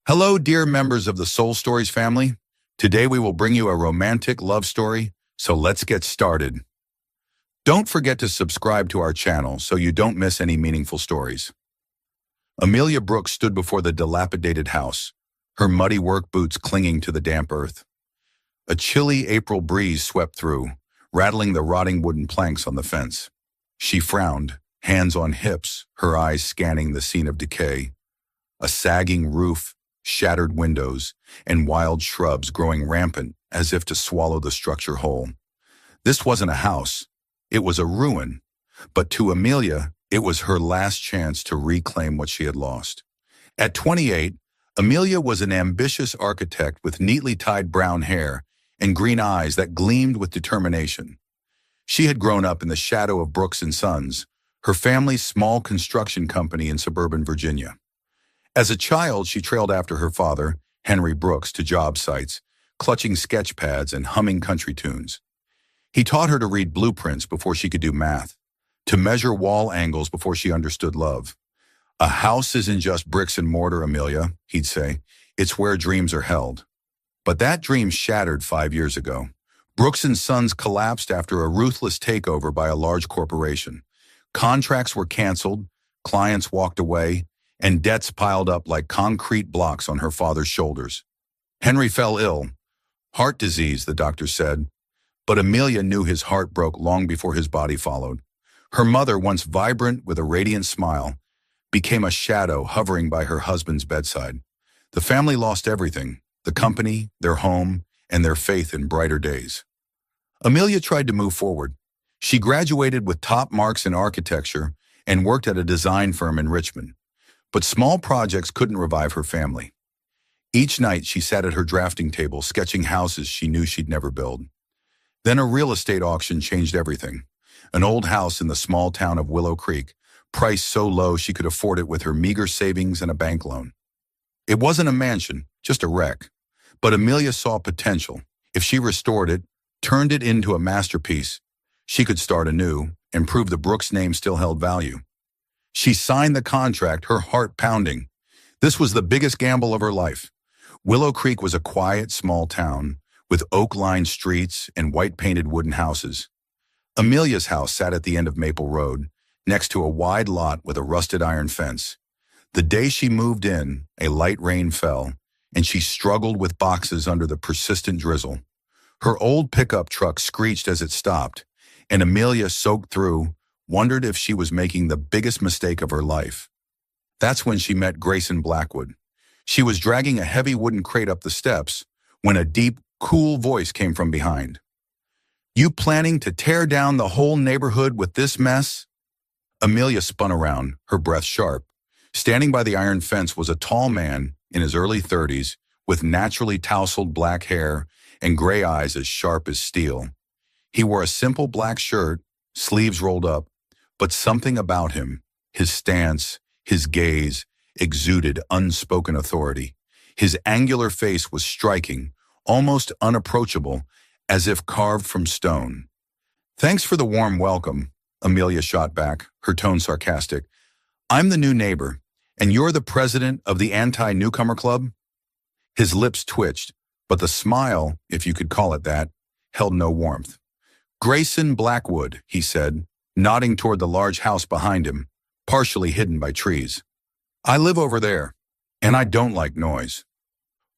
Hello, dear members of the Soul Stories family. Today we will bring you a romantic love story, so let's get started. Don't forget to subscribe to our channel so you don't miss any meaningful stories. Amelia Brooks stood before the dilapidated house, her muddy work boots clinging to the damp earth. A chilly April breeze swept through, rattling the rotting wooden planks on the fence. She frowned, hands on hips, her eyes scanning the scene of decay. A sagging roof, shattered windows, and wild shrubs growing rampant as if to swallow the structure whole. This wasn't a house, it was a ruin, but to Amelia, it was her last chance to reclaim what she had lost. At 28, Amelia was an ambitious architect with neatly tied brown hair and green eyes that gleamed with determination. She had grown up in the shadow of Brooks and Sons, her family's small construction company in suburban Virginia. As a child, she trailed after her father, Henry Brooks, to job sites, clutching sketch pads and humming country tunes. He taught her to read blueprints before she could do math, to measure wall angles before she understood love. "A house isn't just bricks and mortar, Amelia," he'd say. "It's where dreams are held." But that dream shattered 5 years ago. Brooks and Sons collapsed after a ruthless takeover by a large corporation. Contracts were canceled, clients walked away, and debts piled up like concrete blocks on her father's shoulders. Henry fell ill. Heart disease, the doctor said. But Amelia knew his heart broke long before his body followed. Her mother, once vibrant with a radiant smile, became a shadow hovering by her husband's bedside. The family lost everything, the company, their home, and their faith in brighter days. Amelia tried to move forward. She graduated with top marks in architecture and worked at a design firm in Richmond. But small projects couldn't revive her family. Each night she sat at her drafting table sketching houses she knew she'd never build. Then a real estate auction changed everything. An old house in the small town of Willow Creek, priced so low she could afford it with her meager savings and a bank loan. It wasn't a mansion, just a wreck. But Amelia saw potential. If she restored it, turned it into a masterpiece, she could start anew and prove the Brooks name still held value. She signed the contract, her heart pounding. This was the biggest gamble of her life. Willow Creek was a quiet, small town with oak-lined streets and white-painted wooden houses. Amelia's house sat at the end of Maple Road, next to a wide lot with a rusted iron fence. The day she moved in, a light rain fell, and she struggled with boxes under the persistent drizzle. Her old pickup truck screeched as it stopped, and Amelia, soaked through, wondered if she was making the biggest mistake of her life. That's when she met Grayson Blackwood. She was dragging a heavy wooden crate up the steps when a deep, cool voice came from behind. "You planning to tear down the whole neighborhood with this mess?" Amelia spun around, her breath sharp. Standing by the iron fence was a tall man in his early 30s with naturally tousled black hair and gray eyes as sharp as steel. He wore a simple black shirt, sleeves rolled up, but something about him, his stance, his gaze, exuded unspoken authority. His angular face was striking, almost unapproachable, as if carved from stone. "Thanks for the warm welcome," Amelia shot back, her tone sarcastic. "I'm the new neighbor, and you're the president of the anti-newcomer club?" His lips twitched, but the smile, if you could call it that, held no warmth. "Grayson Blackwood," he said, nodding toward the large house behind him, partially hidden by trees. "I live over there, and I don't like noise."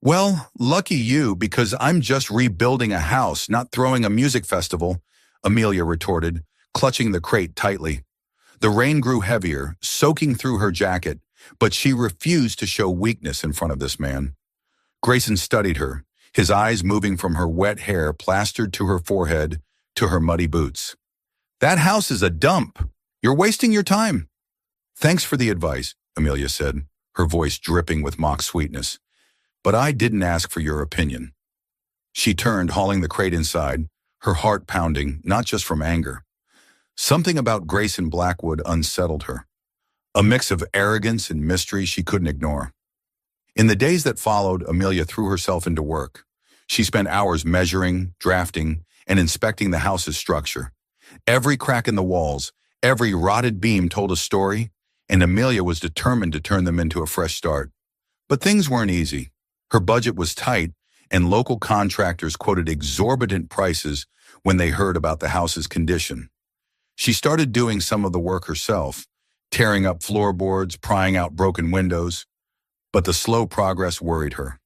"Well, lucky you, because I'm just rebuilding a house, not throwing a music festival," Amelia retorted, clutching the crate tightly. The rain grew heavier, soaking through her jacket, but she refused to show weakness in front of this man. Grayson studied her, his eyes moving from her wet hair plastered to her forehead to her muddy boots. "That house is a dump. You're wasting your time." "Thanks for the advice," Amelia said, her voice dripping with mock sweetness. "But I didn't ask for your opinion." She turned, hauling the crate inside, her heart pounding, not just from anger. Something about Grayson Blackwood unsettled her, a mix of arrogance and mystery she couldn't ignore. In the days that followed, Amelia threw herself into work. She spent hours measuring, drafting, and inspecting the house's structure. Every crack in the walls, every rotted beam told a story, and Amelia was determined to turn them into a fresh start. But things weren't easy. Her budget was tight, and local contractors quoted exorbitant prices when they heard about the house's condition. She started doing some of the work herself, tearing up floorboards, prying out broken windows, but the slow progress worried her.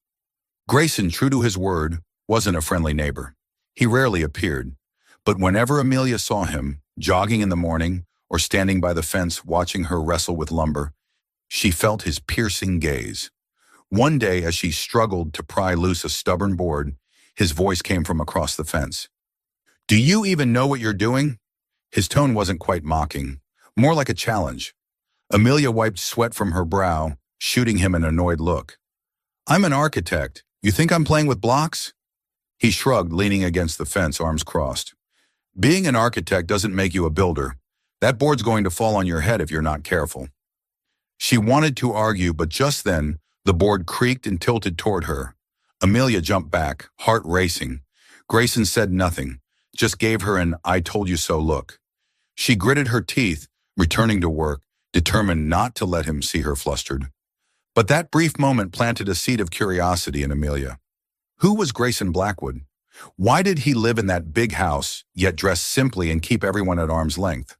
Grayson, true to his word, wasn't a friendly neighbor. He rarely appeared, but whenever Amelia saw him, jogging in the morning or standing by the fence watching her wrestle with lumber, she felt his piercing gaze. One day, as she struggled to pry loose a stubborn board, his voice came from across the fence. "Do you even know what you're doing?" His tone wasn't quite mocking, more like a challenge. Amelia wiped sweat from her brow, shooting him an annoyed look. "I'm an architect. You think I'm playing with blocks?" He shrugged, leaning against the fence, arms crossed. "Being an architect doesn't make you a builder. That board's going to fall on your head if you're not careful." She wanted to argue, but just then, the board creaked and tilted toward her. Amelia jumped back, heart racing. Grayson said nothing, just gave her an "I told you so" look. She gritted her teeth, returning to work, determined not to let him see her flustered. But that brief moment planted a seed of curiosity in Amelia. Who was Grayson Blackwood? Why did he live in that big house, yet dress simply and keep everyone at arm's length?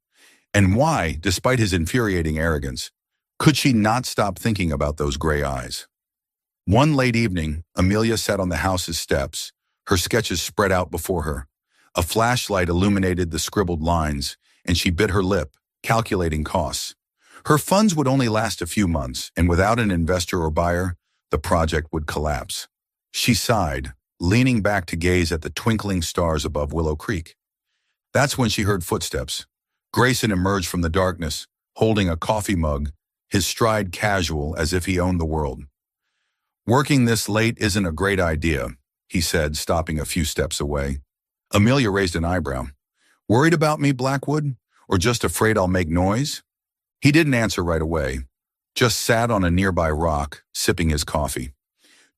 And why, despite his infuriating arrogance, could she not stop thinking about those gray eyes? One late evening, Amelia sat on the house's steps, her sketches spread out before her. A flashlight illuminated the scribbled lines, and she bit her lip, calculating costs. Her funds would only last a few months, and without an investor or buyer, the project would collapse. She sighed, leaning back to gaze at the twinkling stars above Willow Creek. That's when she heard footsteps. Grayson emerged from the darkness, holding a coffee mug, his stride casual as if he owned the world. "Working this late isn't a great idea," he said, stopping a few steps away. Amelia raised an eyebrow. "Worried about me, Blackwood? Or just afraid I'll make noise?" He didn't answer right away, just sat on a nearby rock, sipping his coffee.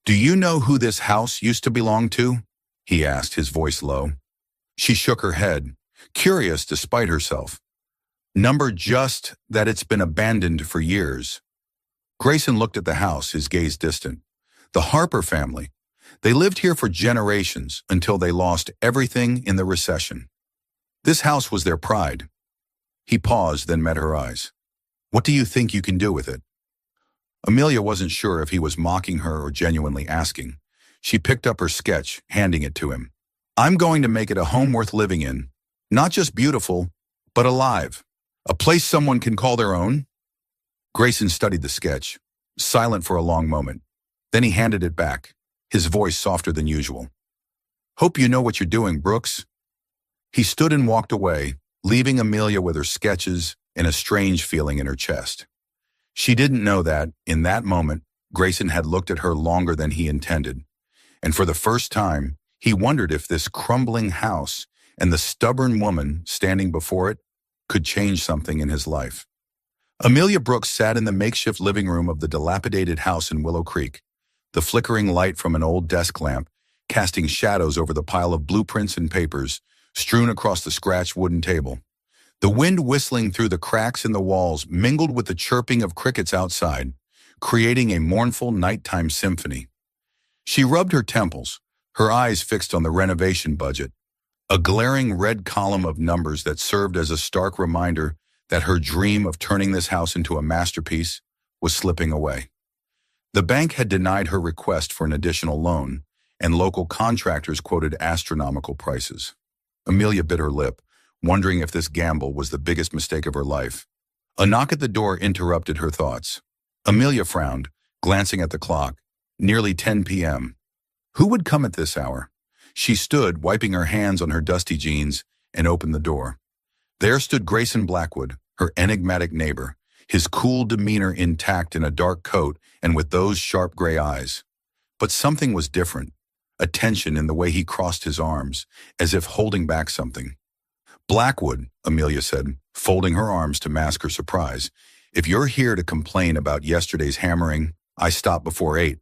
"Do you know who this house used to belong to?" he asked, his voice low. She shook her head, curious despite herself. "Number just that it's been abandoned for years." Grayson looked at the house, his gaze distant. "The Harper family. They lived here for generations until they lost everything in the recession. This house was their pride." He paused, then met her eyes. "What do you think you can do with it?" Amelia wasn't sure if he was mocking her or genuinely asking. She picked up her sketch, handing it to him. "I'm going to make it a home worth living in. Not just beautiful, but alive. A place someone can call their own." Grayson studied the sketch, silent for a long moment. Then he handed it back, his voice softer than usual. "Hope you know what you're doing, Brooks." He stood and walked away, leaving Amelia with her sketches and a strange feeling in her chest. She didn't know that, in that moment, Grayson had looked at her longer than he intended. And for the first time, he wondered if this crumbling house and the stubborn woman standing before it could change something in his life. Amelia Brooks sat in the makeshift living room of the dilapidated house in Willow Creek, the flickering light from an old desk lamp casting shadows over the pile of blueprints and papers strewn across the scratched wooden table. The wind whistling through the cracks in the walls mingled with the chirping of crickets outside, creating a mournful nighttime symphony. She rubbed her temples, her eyes fixed on the renovation budget, a glaring red column of numbers that served as a stark reminder that her dream of turning this house into a masterpiece was slipping away. The bank had denied her request for an additional loan, and local contractors quoted astronomical prices. Amelia bit her lip, wondering if this gamble was the biggest mistake of her life. A knock at the door interrupted her thoughts. Amelia frowned, glancing at the clock. Nearly 10 p.m. Who would come at this hour? She stood, wiping her hands on her dusty jeans, and opened the door. There stood Grayson Blackwood, her enigmatic neighbor, his cool demeanor intact in a dark coat and with those sharp gray eyes. But something was different, a tension in the way he crossed his arms, as if holding back something. "Blackwood," Amelia said, folding her arms to mask her surprise, "if you're here to complain about yesterday's hammering, I stopped before 8.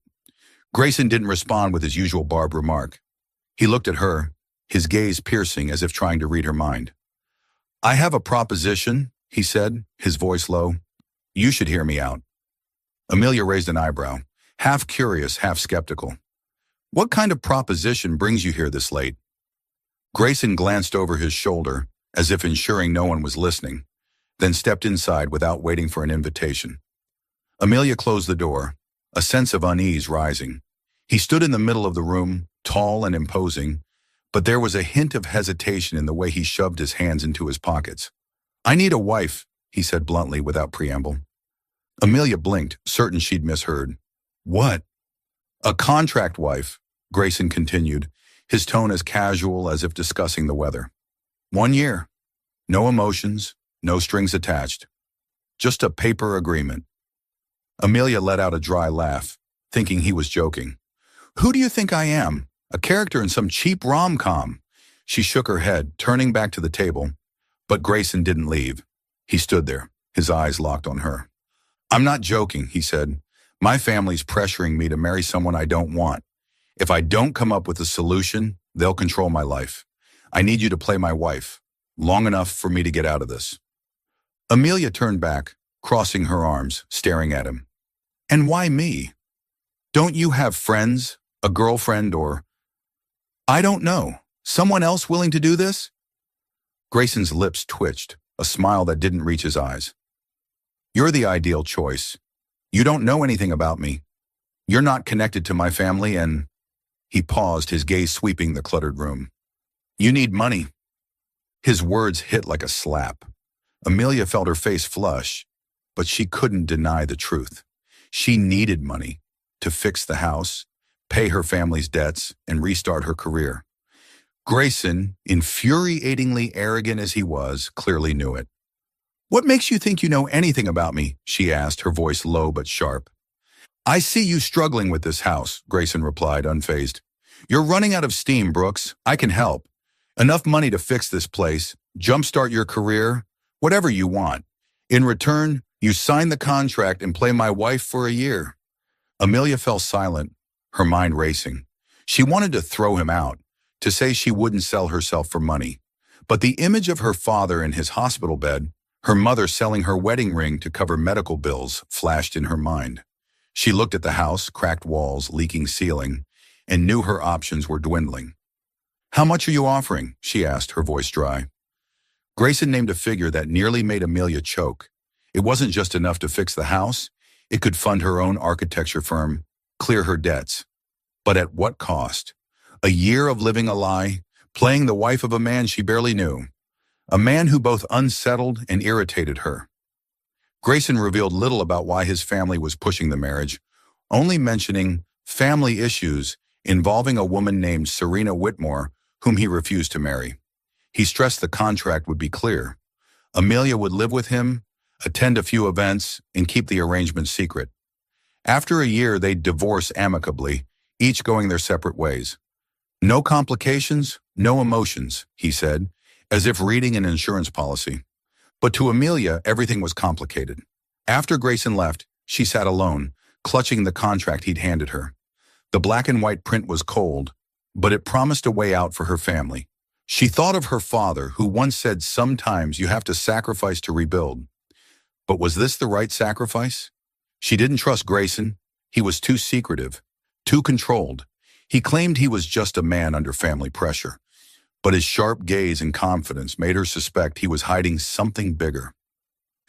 Grayson didn't respond with his usual barbed remark. He looked at her, his gaze piercing as if trying to read her mind. "I have a proposition," he said, his voice low. "You should hear me out." Amelia raised an eyebrow, half curious, half skeptical. "What kind of proposition brings you here this late?" Grayson glanced over his shoulder, as if ensuring no one was listening, then stepped inside without waiting for an invitation. Amelia closed the door, a sense of unease rising. He stood in the middle of the room, tall and imposing, but there was a hint of hesitation in the way he shoved his hands into his pockets. "I need a wife," he said bluntly without preamble. Amelia blinked, certain she'd misheard. "What?" "A contract wife," Grayson continued, his tone as casual as if discussing the weather. 1 year. No emotions, no strings attached. Just a paper agreement. Amelia let out a dry laugh, thinking he was joking. "Who do you think I am? A character in some cheap rom-com?" She shook her head, turning back to the table, but Grayson didn't leave. He stood there, his eyes locked on her. "I'm not joking," he said. "My family's pressuring me to marry someone I don't want. If I don't come up with a solution, they'll control my life. I need you to play my wife, long enough for me to get out of this." Amelia turned back, crossing her arms, staring at him. "And why me? Don't you have friends, a girlfriend, or, I don't know, someone else willing to do this?" Grayson's lips twitched, a smile that didn't reach his eyes. "You're the ideal choice. You don't know anything about me. You're not connected to my family and—" He paused, his gaze sweeping the cluttered room. "You need money." His words hit like a slap. Amelia felt her face flush, but she couldn't deny the truth. She needed money to fix the house, pay her family's debts, and restart her career. Grayson, infuriatingly arrogant as he was, clearly knew it. "What makes you think you know anything about me?" she asked, her voice low but sharp. "I see you struggling with this house," Grayson replied, unfazed. "You're running out of steam, Brooks. I can help. Enough money to fix this place, jumpstart your career, whatever you want. In return, you sign the contract and play my wife for a year." Amelia fell silent, her mind racing. She wanted to throw him out, to say she wouldn't sell herself for money. But the image of her father in his hospital bed, her mother selling her wedding ring to cover medical bills, flashed in her mind. She looked at the house, cracked walls, leaking ceiling, and knew her options were dwindling. "How much are you offering?" she asked, her voice dry. Grayson named a figure that nearly made Amelia choke. It wasn't just enough to fix the house. It could fund her own architecture firm, clear her debts. But at what cost? A year of living a lie, playing the wife of a man she barely knew. A man who both unsettled and irritated her. Grayson revealed little about why his family was pushing the marriage, only mentioning family issues involving a woman named Serena Whitmore, whom he refused to marry. He stressed the contract would be clear. Amelia would live with him, attend a few events, and keep the arrangement secret. After a year, they'd divorce amicably, each going their separate ways. "No complications, no emotions," he said, as if reading an insurance policy. But to Amelia, everything was complicated. After Grayson left, she sat alone, clutching the contract he'd handed her. The black and white print was cold, but it promised a way out for her family. She thought of her father, who once said, "Sometimes you have to sacrifice to rebuild." But was this the right sacrifice? She didn't trust Grayson. He was too secretive, too controlled. He claimed he was just a man under family pressure. But his sharp gaze and confidence made her suspect he was hiding something bigger.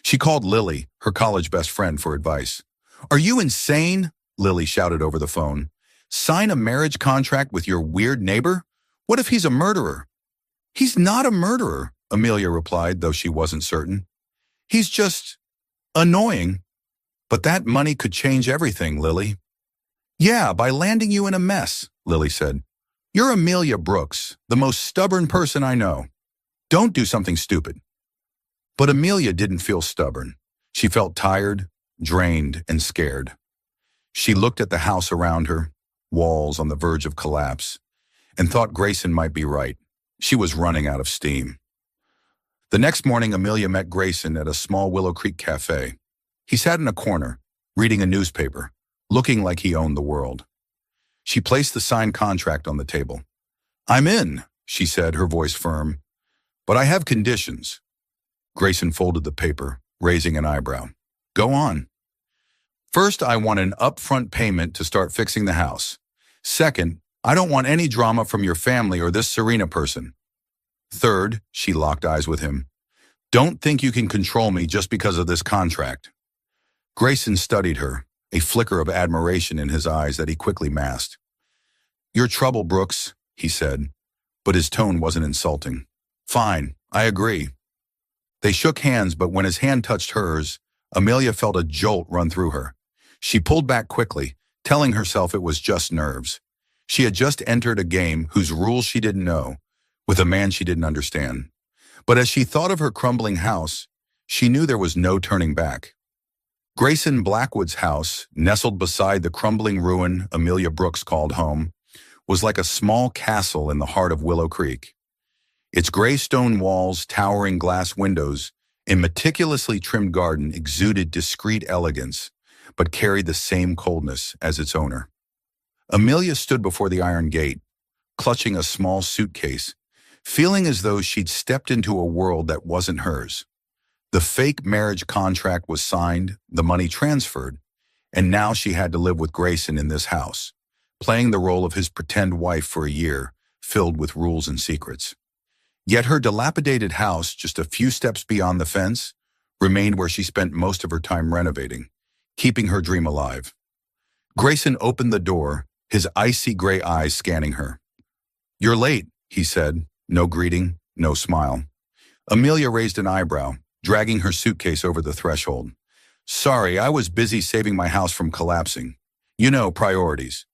She called Lily, her college best friend, for advice. "Are you insane?" Lily shouted over the phone. "Sign a marriage contract with your weird neighbor? What if he's a murderer?" "He's not a murderer," Amelia replied, though she wasn't certain. "He's just annoying." "But that money could change everything, Lily." "Yeah, by landing you in a mess," Lily said. "You're Amelia Brooks, the most stubborn person I know. Don't do something stupid." But Amelia didn't feel stubborn. She felt tired, drained, and scared. She looked at the house around her, walls on the verge of collapse, and thought Grayson might be right. She was running out of steam. The next morning, Amelia met Grayson at a small Willow Creek cafe. He sat in a corner, reading a newspaper, looking like he owned the world. She placed the signed contract on the table. "I'm in," she said, her voice firm. "But I have conditions." Grayson folded the paper, raising an eyebrow. "Go on." First, I want an upfront payment to start fixing the house. Second, I don't want any drama from your family or this Serena person. Third, she locked eyes with him, don't think you can control me just because of this contract. Grayson studied her, a flicker of admiration in his eyes that he quickly masked. You're trouble, Brooks, he said, but his tone wasn't insulting. Fine, I agree. They shook hands, but when his hand touched hers, Amelia felt a jolt run through her. She pulled back quickly, telling herself it was just nerves. She had just entered a game whose rules she didn't know, with a man she didn't understand. But as she thought of her crumbling house, she knew there was no turning back. Grayson Blackwood's house, nestled beside the crumbling ruin Amelia Brooks called home, was like a small castle in the heart of Willow Creek. Its gray stone walls, towering glass windows, and meticulously trimmed garden exuded discreet elegance, but carried the same coldness as its owner. Amelia stood before the iron gate, clutching a small suitcase, feeling as though she'd stepped into a world that wasn't hers. The fake marriage contract was signed, the money transferred, and now she had to live with Grayson in this house, playing the role of his pretend wife for a year, filled with rules and secrets. Yet her dilapidated house, just a few steps beyond the fence, remained where she spent most of her time renovating, keeping her dream alive. Grayson opened the door, his icy gray eyes scanning her. You're late, he said. No greeting, no smile. Amelia raised an eyebrow, dragging her suitcase over the threshold. Sorry, I was busy saving my house from collapsing. You know, priorities.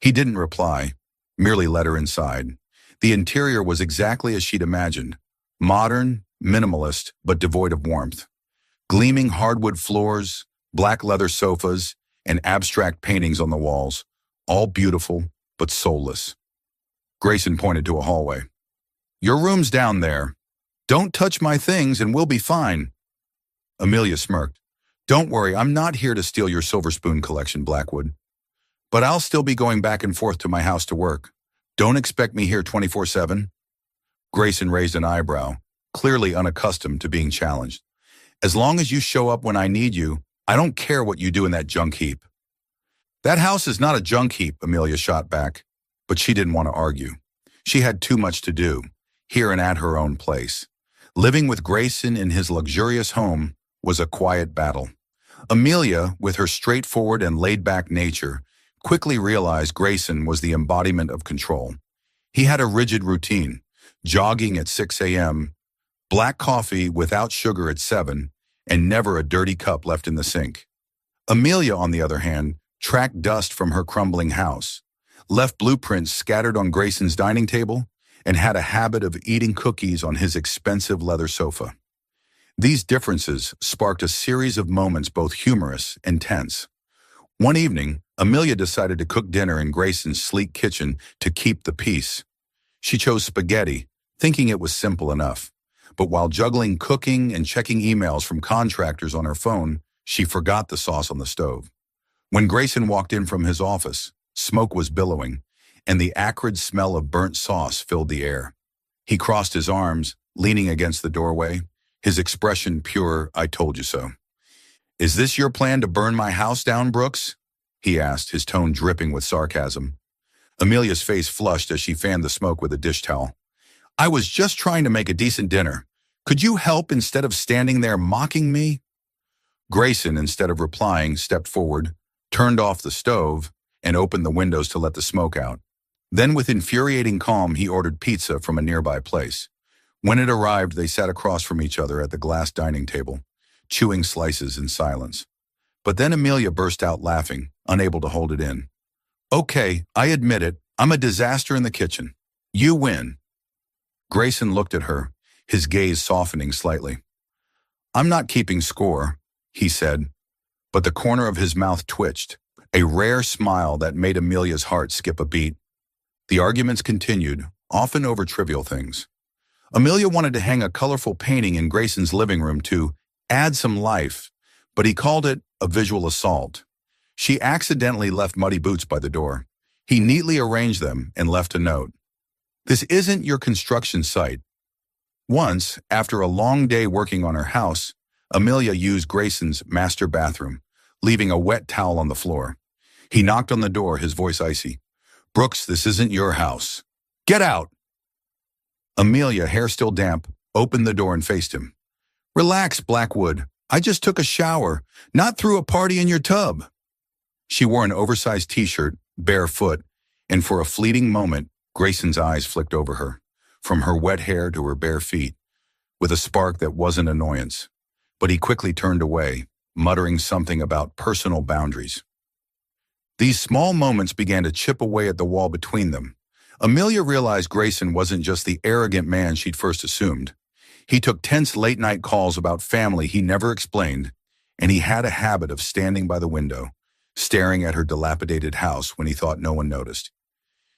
He didn't reply, merely let her inside. The interior was exactly as she'd imagined. Modern, minimalist, but devoid of warmth. Gleaming hardwood floors, black leather sofas, and abstract paintings on the walls, all beautiful but soulless. Grayson pointed to a hallway. Your room's down there. Don't touch my things and we'll be fine. Amelia smirked. Don't worry, I'm not here to steal your silver spoon collection, Blackwood. But I'll still be going back and forth to my house to work. Don't expect me here 24/7. Grayson raised an eyebrow, clearly unaccustomed to being challenged. As long as you show up when I need you, I don't care what you do in that junk heap. That house is not a junk heap, Amelia shot back, but she didn't want to argue. She had too much to do, here and at her own place. Living with Grayson in his luxurious home was a quiet battle. Amelia, with her straightforward and laid-back nature, quickly realized Grayson was the embodiment of control. He had a rigid routine, jogging at 6 a.m., black coffee without sugar at 7, and never a dirty cup left in the sink. Amelia, on the other hand, tracked dust from her crumbling house, left blueprints scattered on Grayson's dining table, and had a habit of eating cookies on his expensive leather sofa. These differences sparked a series of moments both humorous and tense. One evening, Amelia decided to cook dinner in Grayson's sleek kitchen to keep the peace. She chose spaghetti, thinking it was simple enough. But while juggling cooking and checking emails from contractors on her phone, she forgot the sauce on the stove. When Grayson walked in from his office, smoke was billowing, and the acrid smell of burnt sauce filled the air. He crossed his arms, leaning against the doorway, his expression pure, I told you so. Is this your plan to burn my house down, Brooks? He asked, his tone dripping with sarcasm. Amelia's face flushed as she fanned the smoke with a dish towel. I was just trying to make a decent dinner. Could you help instead of standing there mocking me? Grayson, instead of replying, stepped forward, turned off the stove, and opened the windows to let the smoke out. Then, with infuriating calm, he ordered pizza from a nearby place. When it arrived, they sat across from each other at the glass dining table, chewing slices in silence. But then Amelia burst out laughing, unable to hold it in. Okay, I admit it, I'm a disaster in the kitchen. You win. Grayson looked at her, his gaze softening slightly. I'm not keeping score, he said, but the corner of his mouth twitched, a rare smile that made Amelia's heart skip a beat. The arguments continued, often over trivial things. Amelia wanted to hang a colorful painting in Grayson's living room to add some life, but he called it a visual assault. She accidentally left muddy boots by the door. He neatly arranged them and left a note. This isn't your construction site. Once, after a long day working on her house, Amelia used Grayson's master bathroom, leaving a wet towel on the floor. He knocked on the door, his voice icy. "Brooks, this isn't your house. Get out!" Amelia, hair still damp, opened the door and faced him. "Relax, Blackwood. I just took a shower, not threw a party in your tub." She wore an oversized t-shirt, barefoot, and for a fleeting moment, Grayson's eyes flicked over her, from her wet hair to her bare feet, with a spark that wasn't annoyance. But he quickly turned away, muttering something about personal boundaries. These small moments began to chip away at the wall between them. Amelia realized Grayson wasn't just the arrogant man she'd first assumed. He took tense late-night calls about family he never explained, and he had a habit of standing by the window, staring at her dilapidated house when he thought no one noticed.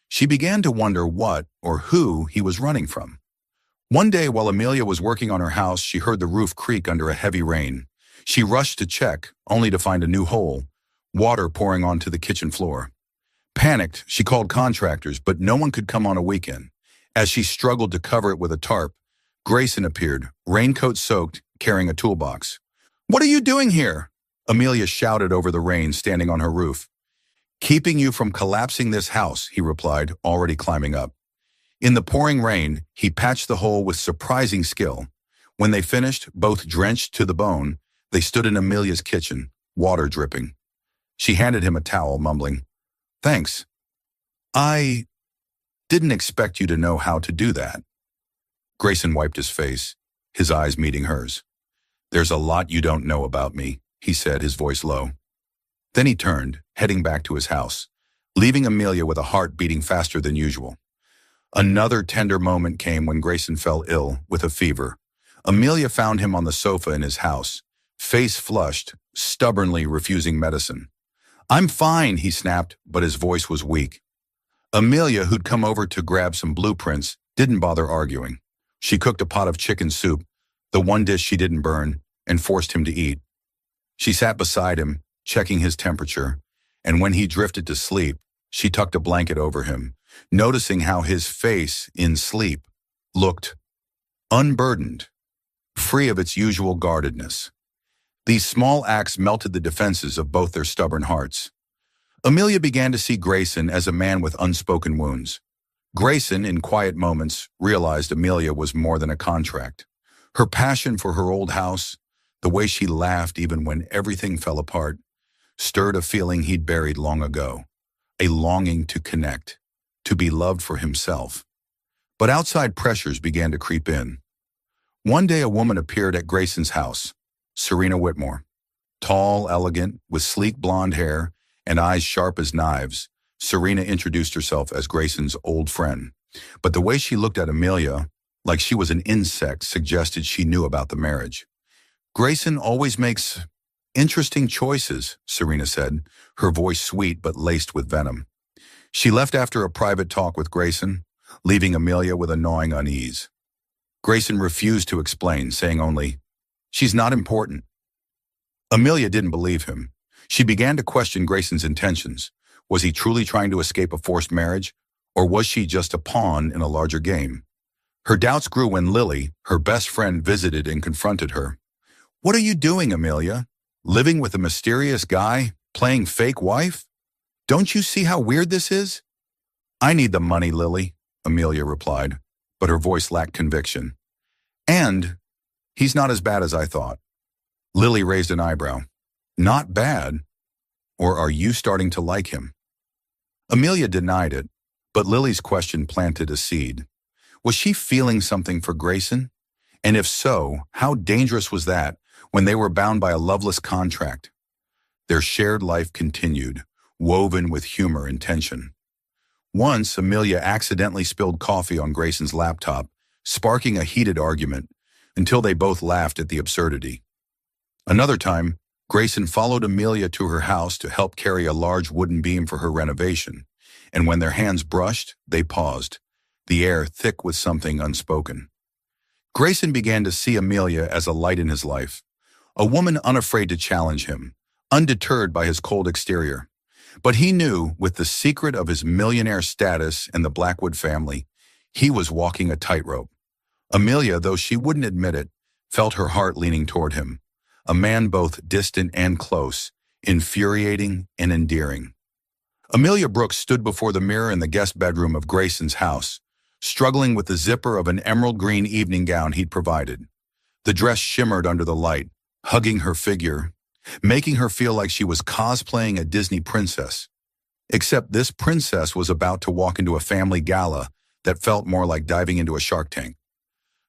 She began to wonder what or who he was running from. One day, while Amelia was working on her house, she heard the roof creak under a heavy rain. She rushed to check, only to find a new hole, water pouring onto the kitchen floor. Panicked, she called contractors, but no one could come on a weekend. As she struggled to cover it with a tarp, Grayson appeared, raincoat soaked, carrying a toolbox. "What are you doing here?" Amelia shouted over the rain, standing on her roof. "Keeping you from collapsing this house," he replied, already climbing up. In the pouring rain, he patched the hole with surprising skill. When they finished, both drenched to the bone, they stood in Amelia's kitchen, water dripping. She handed him a towel, mumbling, "Thanks. I didn't expect you to know how to do that." Grayson wiped his face, his eyes meeting hers. "There's a lot you don't know about me," he said, his voice low. Then he turned, heading back to his house, leaving Amelia with a heart beating faster than usual. Another tender moment came when Grayson fell ill with a fever. Amelia found him on the sofa in his house, face flushed, stubbornly refusing medicine. "I'm fine," he snapped, but his voice was weak. Amelia, who'd come over to grab some blueprints, didn't bother arguing. She cooked a pot of chicken soup, the one dish she didn't burn, and forced him to eat. She sat beside him, checking his temperature, and when he drifted to sleep, she tucked a blanket over him, noticing how his face, in sleep, looked unburdened, free of its usual guardedness. These small acts melted the defenses of both their stubborn hearts. Amelia began to see Grayson as a man with unspoken wounds. Grayson, in quiet moments, realized Amelia was more than a contract. Her passion for her old house, the way she laughed even when everything fell apart, stirred a feeling he'd buried long ago, a longing to connect, to be loved for himself. But outside pressures began to creep in. One day a woman appeared at Grayson's house, Serena Whitmore. Tall, elegant, with sleek blonde hair and eyes sharp as knives, Serena introduced herself as Grayson's old friend. But the way she looked at Amelia, like she was an insect, suggested she knew about the marriage. "Grayson always makes interesting choices," Serena said, her voice sweet but laced with venom. She left after a private talk with Grayson, leaving Amelia with a gnawing unease. Grayson refused to explain, saying only, "She's not important." Amelia didn't believe him. She began to question Grayson's intentions. Was he truly trying to escape a forced marriage, or was she just a pawn in a larger game? Her doubts grew when Lily, her best friend, visited and confronted her. "What are you doing, Amelia? Living with a mysterious guy, playing fake wife? Don't you see how weird this is?" "I need the money, Lily," Amelia replied, but her voice lacked conviction. "And he's not as bad as I thought." Lily raised an eyebrow. "Not bad? Or are you starting to like him?" Amelia denied it, but Lily's question planted a seed. Was she feeling something for Grayson? And if so, how dangerous was that when they were bound by a loveless contract? Their shared life continued, woven with humor and tension. Once, Amelia accidentally spilled coffee on Grayson's laptop, sparking a heated argument, until they both laughed at the absurdity. Another time, Grayson followed Amelia to her house to help carry a large wooden beam for her renovation, and when their hands brushed, they paused, the air thick with something unspoken. Grayson began to see Amelia as a light in his life, a woman unafraid to challenge him, undeterred by his cold exterior. But he knew, with the secret of his millionaire status and the Blackwood family, he was walking a tightrope. Amelia, though she wouldn't admit it, felt her heart leaning toward him, a man both distant and close, infuriating and endearing. Amelia Brooks stood before the mirror in the guest bedroom of Grayson's house, struggling with the zipper of an emerald green evening gown he'd provided. The dress shimmered under the light, hugging her figure, making her feel like she was cosplaying a Disney princess. Except this princess was about to walk into a family gala that felt more like diving into a Shark Tank.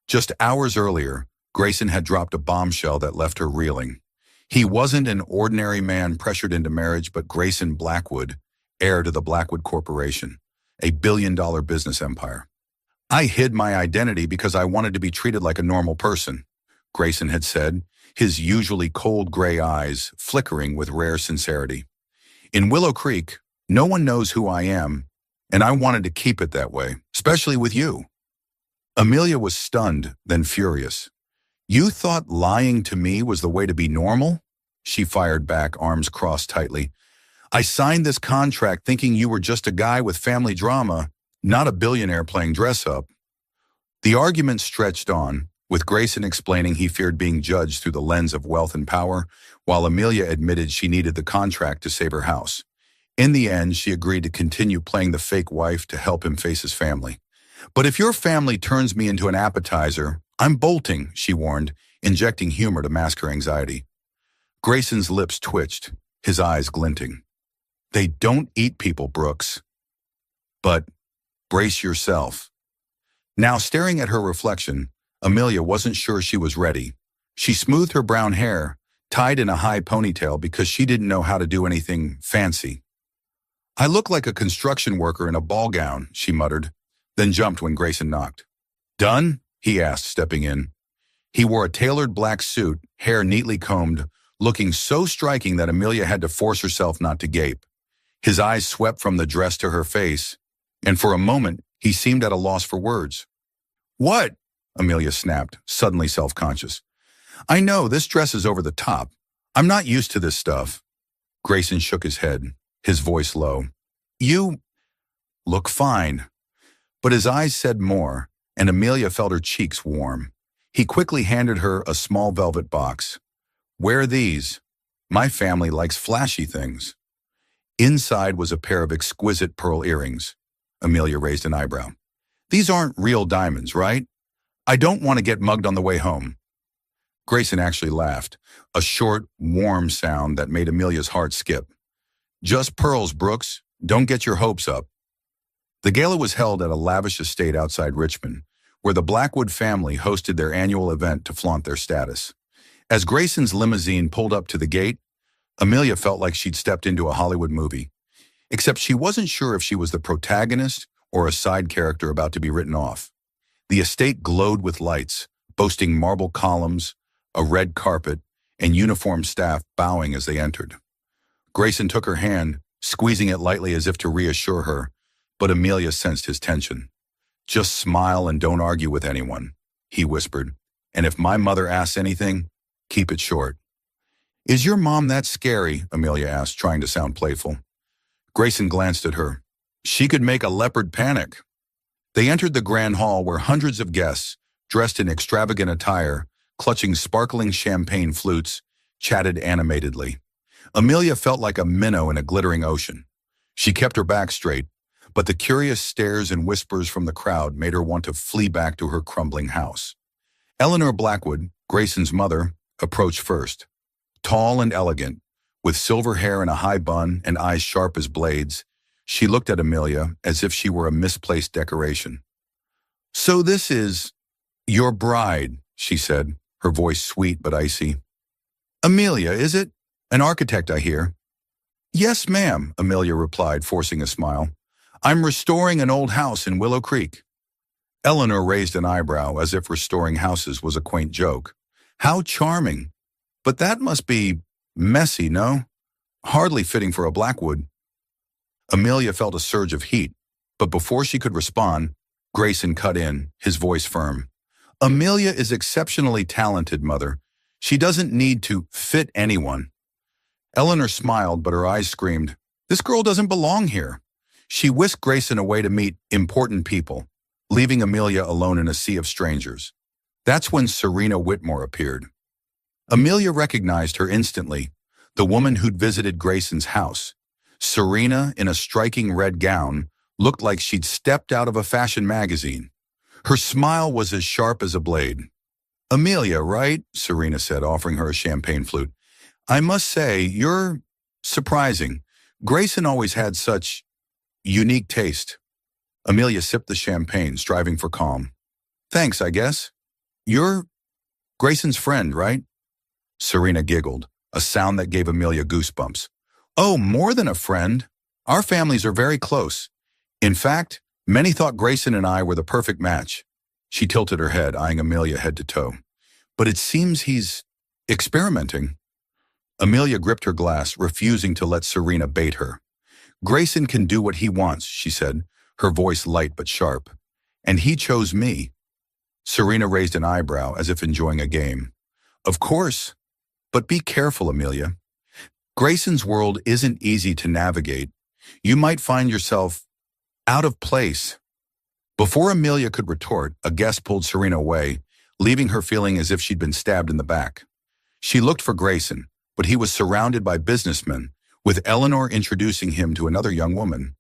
Just hours earlier, Grayson had dropped a bombshell that left her reeling. He wasn't an ordinary man pressured into marriage, but Grayson Blackwood, heir to the Blackwood Corporation, a billion-dollar business empire. "I hid my identity because I wanted to be treated like a normal person," Grayson had said, his usually cold gray eyes flickering with rare sincerity. "In Willow Creek, no one knows who I am, and I wanted to keep it that way, especially with you." Amelia was stunned, then furious. "You thought lying to me was the way to be normal?" She fired back, arms crossed tightly. "I signed this contract thinking you were just a guy with family drama, not a billionaire playing dress-up." The argument stretched on, with Grayson explaining he feared being judged through the lens of wealth and power, while Amelia admitted she needed the contract to save her house. In the end, she agreed to continue playing the fake wife to help him face his family. "But if your family turns me into an appetizer, I'm bolting," she warned, injecting humor to mask her anxiety. Grayson's lips twitched, his eyes glinting. "They don't eat people, Brooks. But brace yourself." Now, staring at her reflection, Amelia wasn't sure she was ready. She smoothed her brown hair, tied in a high ponytail because she didn't know how to do anything fancy. "I look like a construction worker in a ball gown," she muttered, then jumped when Grayson knocked. "Done?" he asked, stepping in. He wore a tailored black suit, hair neatly combed, looking so striking that Amelia had to force herself not to gape. His eyes swept from the dress to her face, and for a moment, he seemed at a loss for words. "What?" Amelia snapped, suddenly self-conscious. "I know, this dress is over the top. I'm not used to this stuff." Grayson shook his head, his voice low. "You look fine." But his eyes said more, and Amelia felt her cheeks warm. He quickly handed her a small velvet box. "Wear these. My family likes flashy things." Inside was a pair of exquisite pearl earrings. Amelia raised an eyebrow. "These aren't real diamonds, right? I don't want to get mugged on the way home." Grayson actually laughed, a short, warm sound that made Amelia's heart skip. "Just pearls, Brooks. Don't get your hopes up." The gala was held at a lavish estate outside Richmond, where the Blackwood family hosted their annual event to flaunt their status. As Grayson's limousine pulled up to the gate, Amelia felt like she'd stepped into a Hollywood movie. Except she wasn't sure if she was the protagonist or a side character about to be written off. The estate glowed with lights, boasting marble columns, a red carpet, and uniformed staff bowing as they entered. Grayson took her hand, squeezing it lightly as if to reassure her, but Amelia sensed his tension. "Just smile and don't argue with anyone," he whispered. "And if my mother asks anything, keep it short." "Is your mom that scary?" Amelia asked, trying to sound playful. Grayson glanced at her. "She could make a leopard panic." They entered the grand hall where hundreds of guests, dressed in extravagant attire, clutching sparkling champagne flutes, chatted animatedly. Amelia felt like a minnow in a glittering ocean. She kept her back straight, but the curious stares and whispers from the crowd made her want to flee back to her crumbling house. Eleanor Blackwood, Grayson's mother, approached first. Tall and elegant, with silver hair in a high bun and eyes sharp as blades, she looked at Amelia as if she were a misplaced decoration. "So this is your bride," she said, her voice sweet but icy. "Amelia, is it? An architect, I hear." "Yes, ma'am," Amelia replied, forcing a smile. "I'm restoring an old house in Willow Creek." Eleanor raised an eyebrow as if restoring houses was a quaint joke. "How charming. But that must be messy, no? Hardly fitting for a Blackwood." Amelia felt a surge of heat, but before she could respond, Grayson cut in, his voice firm. "Amelia is exceptionally talented, Mother. She doesn't need to fit anyone." Eleanor smiled, but her eyes screamed, "This girl doesn't belong here." She whisked Grayson away to meet important people, leaving Amelia alone in a sea of strangers. That's when Serena Whitmore appeared. Amelia recognized her instantly, the woman who'd visited Grayson's house. Serena, in a striking red gown, looked like she'd stepped out of a fashion magazine. Her smile was as sharp as a blade. "Amelia, right?" Serena said, offering her a champagne flute. "I must say, you're surprising. Grayson always had such unique taste." Amelia sipped the champagne, striving for calm. "Thanks, I guess. You're Grayson's friend, right?" Serena giggled, a sound that gave Amelia goosebumps. "Oh, more than a friend. Our families are very close. In fact, many thought Grayson and I were the perfect match." She tilted her head, eyeing Amelia head to toe. "But it seems he's experimenting." Amelia gripped her glass, refusing to let Serena bait her. "Grayson can do what he wants," she said, her voice light but sharp. "And he chose me." Serena raised an eyebrow as if enjoying a game. "Of course, but be careful, Amelia. Grayson's world isn't easy to navigate. You might find yourself out of place." Before Amelia could retort, a guest pulled Serena away, leaving her feeling as if she'd been stabbed in the back. She looked for Grayson, but he was surrounded by businessmen, with Eleanor introducing him to another young woman.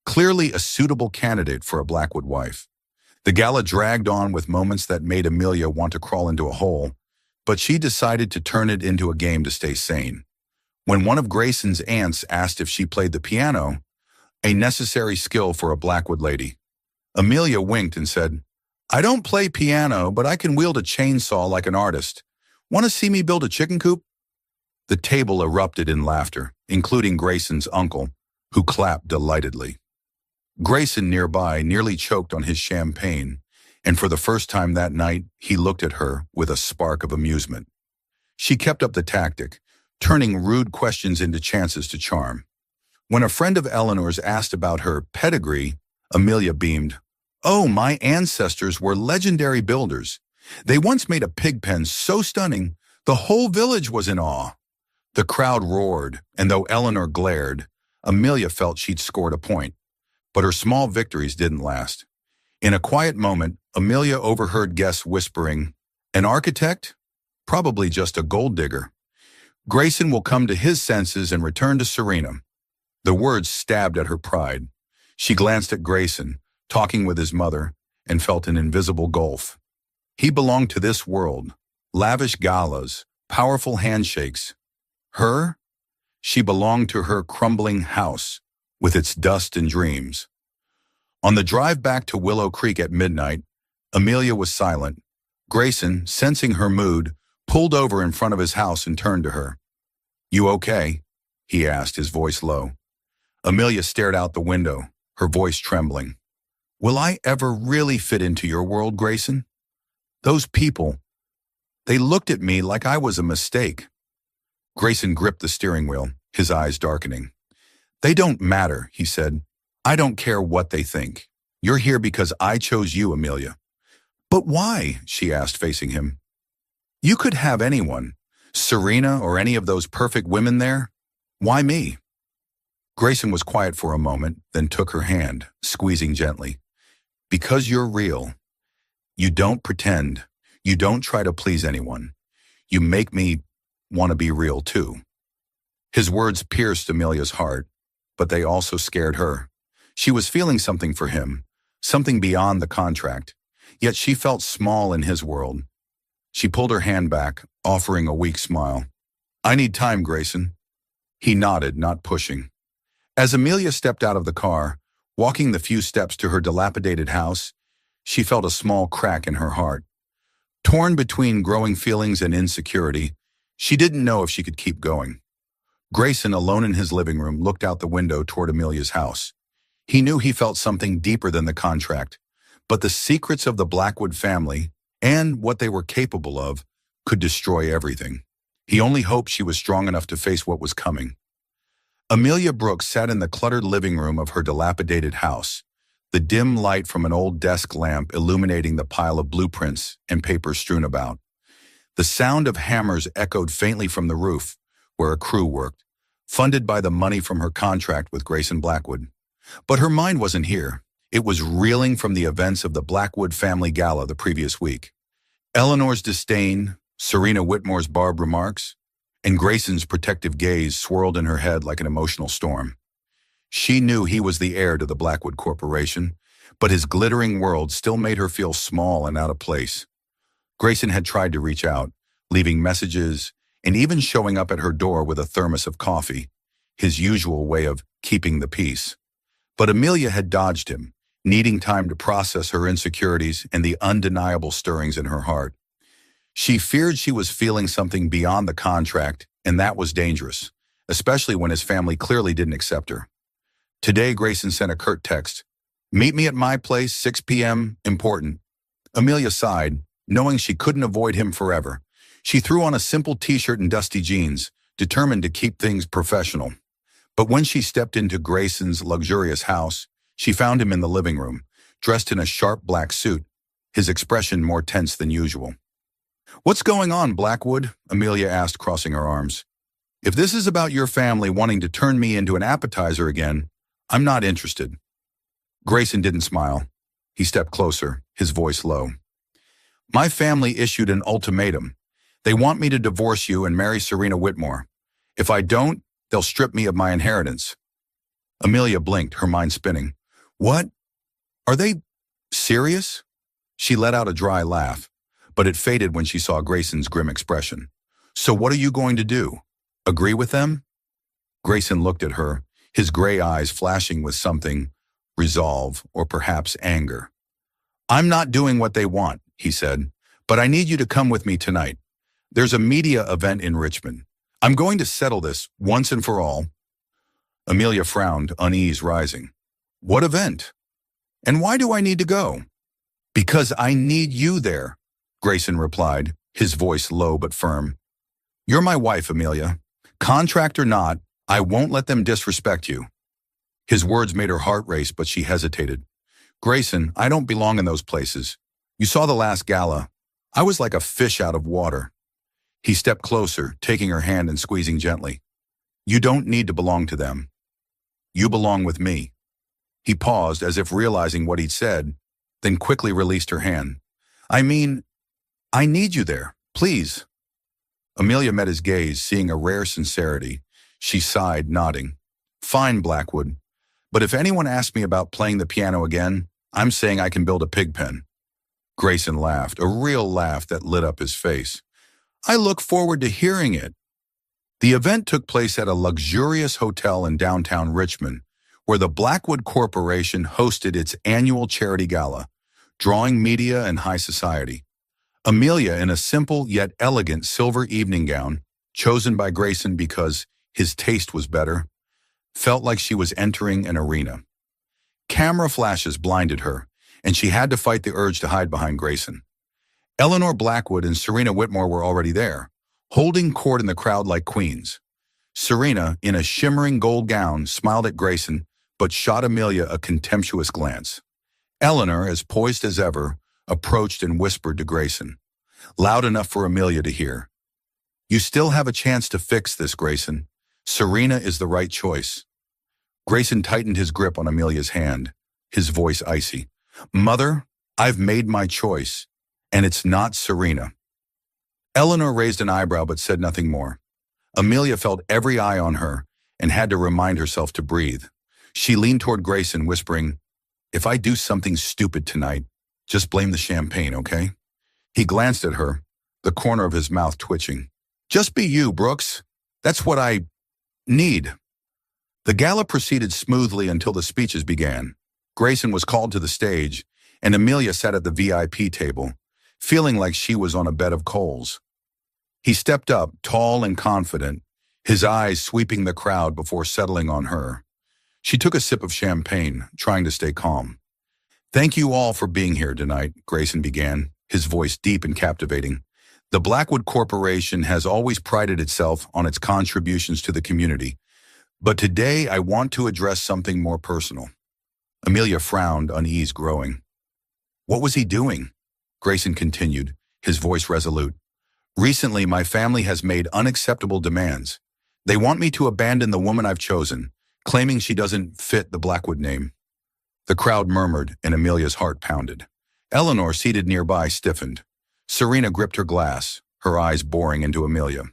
Clearly a suitable candidate for a Blackwood wife. The gala dragged on with moments that made Amelia want to crawl into a hole, but she decided to turn it into a game to stay sane. When one of Grayson's aunts asked if she played the piano, a necessary skill for a Blackwood lady, Amelia winked and said, "I don't play piano, but I can wield a chainsaw like an artist. Want to see me build a chicken coop?" The table erupted in laughter, including Grayson's uncle, who clapped delightedly. Grayson nearby nearly choked on his champagne, and for the first time that night, he looked at her with a spark of amusement. She kept up the tactic, turning rude questions into chances to charm. When a friend of Eleanor's asked about her pedigree, Amelia beamed. "Oh, my ancestors were legendary builders. They once made a pig pen so stunning, the whole village was in awe." The crowd roared, and though Eleanor glared, Amelia felt she'd scored a point. But her small victories didn't last. In a quiet moment, Amelia overheard guests whispering, "An architect? Probably just a gold digger. Grayson will come to his senses and return to Serena." The words stabbed at her pride. She glanced at Grayson, talking with his mother, and felt an invisible gulf. He belonged to this world. Lavish galas, powerful handshakes. Her? She belonged to her crumbling house, with its dust and dreams. On the drive back to Willow Creek at midnight, Amelia was silent. Grayson, sensing her mood, pulled over in front of his house and turned to her. "You okay?" he asked, his voice low. Amelia stared out the window, her voice trembling. "Will I ever really fit into your world, Grayson? Those people, they looked at me like I was a mistake." Grayson gripped the steering wheel, his eyes darkening. "They don't matter," he said. "I don't care what they think. You're here because I chose you, Amelia." "But why?" she asked, facing him. "You could have anyone, Serena or any of those perfect women there. Why me?" Grayson was quiet for a moment, then took her hand, squeezing gently. "Because you're real. You don't pretend. You don't try to please anyone. You make me want to be real too." His words pierced Amelia's heart, but they also scared her. She was feeling something for him, something beyond the contract, yet she felt small in his world. She pulled her hand back, offering a weak smile. "I need time, Grayson." He nodded, not pushing. As Amelia stepped out of the car, walking the few steps to her dilapidated house, she felt a small crack in her heart. Torn between growing feelings and insecurity, she didn't know if she could keep going. Grayson, alone in his living room, looked out the window toward Amelia's house. He knew he felt something deeper than the contract, but the secrets of the Blackwood family, and what they were capable of, could destroy everything. He only hoped she was strong enough to face what was coming. Amelia Brooks sat in the cluttered living room of her dilapidated house, the dim light from an old desk lamp illuminating the pile of blueprints and papers strewn about. The sound of hammers echoed faintly from the roof, where a crew worked, funded by the money from her contract with Grayson Blackwood. But her mind wasn't here. It was reeling from the events of the Blackwood family gala the previous week. Eleanor's disdain, Serena Whitmore's barbed remarks, and Grayson's protective gaze swirled in her head like an emotional storm. She knew he was the heir to the Blackwood Corporation, but his glittering world still made her feel small and out of place. Grayson had tried to reach out, leaving messages and even showing up at her door with a thermos of coffee, his usual way of keeping the peace. But Amelia had dodged him, needing time to process her insecurities and the undeniable stirrings in her heart. She feared she was feeling something beyond the contract, and that was dangerous, especially when his family clearly didn't accept her. Today, Grayson sent a curt text. "Meet me at my place, 6 p.m., important." Amelia sighed, knowing she couldn't avoid him forever. She threw on a simple t-shirt and dusty jeans, determined to keep things professional. But when she stepped into Grayson's luxurious house, she found him in the living room, dressed in a sharp black suit, his expression more tense than usual. "What's going on, Blackwood?" Amelia asked, crossing her arms. "If this is about your family wanting to turn me into an appetizer again, I'm not interested." Grayson didn't smile. He stepped closer, his voice low. "My family issued an ultimatum. They want me to divorce you and marry Serena Whitmore. If I don't, they'll strip me of my inheritance." Amelia blinked, her mind spinning. "What? Are they serious?" She let out a dry laugh, but it faded when she saw Grayson's grim expression. "So what are you going to do? Agree with them?" Grayson looked at her, his gray eyes flashing with something, resolve, or perhaps anger. "I'm not doing what they want," he said, "but I need you to come with me tonight. There's a media event in Richmond. I'm going to settle this once and for all." Amelia frowned, unease rising. "What event? And why do I need to go?" "Because I need you there," Grayson replied, his voice low but firm. "You're my wife, Amelia. Contract or not, I won't let them disrespect you." His words made her heart race, but she hesitated. "Grayson, I don't belong in those places. You saw the last gala. I was like a fish out of water." He stepped closer, taking her hand and squeezing gently. "You don't need to belong to them. You belong with me." He paused, as if realizing what he'd said, then quickly released her hand. "I mean, I need you there, please." Amelia met his gaze, seeing a rare sincerity. She sighed, nodding. "Fine, Blackwood. But if anyone asks me about playing the piano again, I'm saying I can build a pig pen." Grayson laughed, a real laugh that lit up his face. "I look forward to hearing it." The event took place at a luxurious hotel in downtown Richmond, where the Blackwood Corporation hosted its annual charity gala, drawing media and high society. Amelia, in a simple yet elegant silver evening gown, chosen by Grayson because his taste was better, felt like she was entering an arena. Camera flashes blinded her, and she had to fight the urge to hide behind Grayson. Eleanor Blackwood and Serena Whitmore were already there, holding court in the crowd like queens. Serena, in a shimmering gold gown, smiled at Grayson, but shot Amelia a contemptuous glance. Eleanor, as poised as ever, approached and whispered to Grayson, loud enough for Amelia to hear. "You still have a chance to fix this, Grayson. Serena is the right choice." Grayson tightened his grip on Amelia's hand, his voice icy. "Mother, I've made my choice, and it's not Serena." Eleanor raised an eyebrow but said nothing more. Amelia felt every eye on her and had to remind herself to breathe. She leaned toward Grayson, whispering, "If I do something stupid tonight, just blame the champagne, okay?" He glanced at her, the corner of his mouth twitching. "Just be you, Brooks. That's what I need." The gala proceeded smoothly until the speeches began. Grayson was called to the stage, and Amelia sat at the VIP table, feeling like she was on a bed of coals. He stepped up, tall and confident, his eyes sweeping the crowd before settling on her. She took a sip of champagne, trying to stay calm. "Thank you all for being here tonight," Grayson began, his voice deep and captivating. "The Blackwood Corporation has always prided itself on its contributions to the community, but today I want to address something more personal." Amelia frowned, unease growing. "What was he doing?" Grayson continued, his voice resolute. "Recently, my family has made unacceptable demands. They want me to abandon the woman I've chosen, claiming she doesn't fit the Blackwood name." The crowd murmured, and Amelia's heart pounded. Eleanor, seated nearby, stiffened. Serena gripped her glass, her eyes boring into Amelia.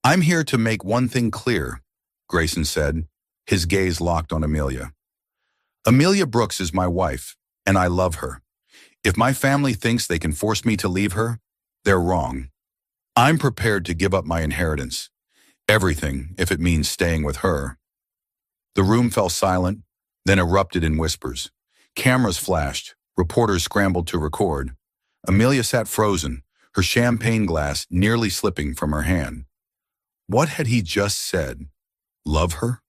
I'm here to make one thing clear, Grayson said, his gaze locked on Amelia. Amelia Brooks is my wife, and I love her. If my family thinks they can force me to leave her, they're wrong. I'm prepared to give up my inheritance, everything, if it means staying with her. The room fell silent, then erupted in whispers. Cameras flashed, reporters scrambled to record. Amelia sat frozen, her champagne glass nearly slipping from her hand. What had he just said? Love her?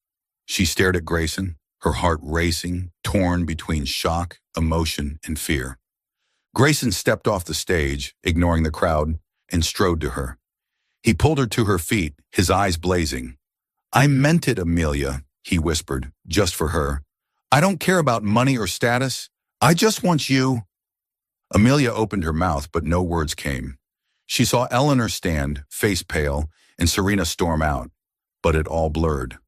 She stared at Grayson, her heart racing, torn between shock, emotion, and fear. Grayson stepped off the stage, ignoring the crowd, and strode to her. He pulled her to her feet, his eyes blazing. I meant it, Amelia, he whispered, just for her. I don't care about money or status. I just want you. Amelia opened her mouth, but no words came. She saw Eleanor stand, face pale, and Serena storm out, but it all blurred.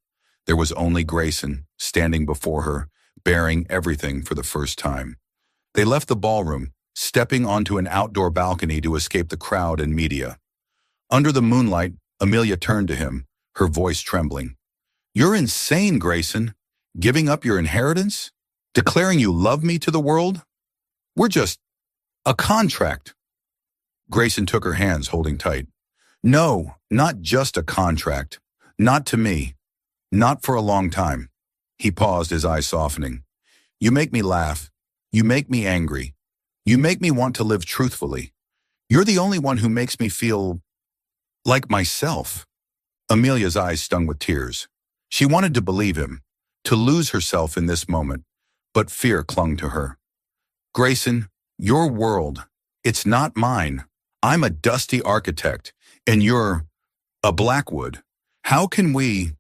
There was only Grayson, standing before her, bearing everything for the first time. They left the ballroom, stepping onto an outdoor balcony to escape the crowd and media. Under the moonlight, Amelia turned to him, her voice trembling. You're insane, Grayson. Giving up your inheritance? Declaring you love me to the world? We're just a contract. Grayson took her hands, holding tight. No, not just a contract. Not to me. Not for a long time. He paused, his eyes softening. You make me laugh. You make me angry. You make me want to live truthfully. You're the only one who makes me feel like myself. Amelia's eyes stung with tears. She wanted to believe him, to lose herself in this moment, but fear clung to her. Grayson, your world, it's not mine. I'm a dusty architect, and you're a Blackwood. How can we?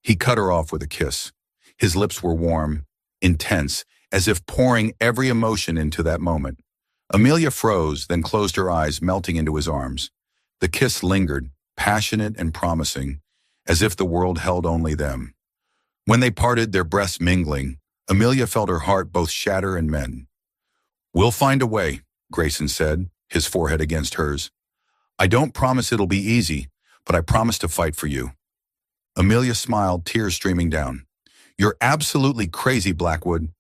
He cut her off with a kiss. His lips were warm, intense, as if pouring every emotion into that moment. Amelia froze, then closed her eyes, melting into his arms. The kiss lingered, passionate and promising, as if the world held only them. When they parted, their breaths mingling, Amelia felt her heart both shatter and mend. We'll find a way, Grayson said, his forehead against hers. I don't promise it'll be easy, but I promise to fight for you. Amelia smiled, tears streaming down. You're absolutely crazy, Blackwood.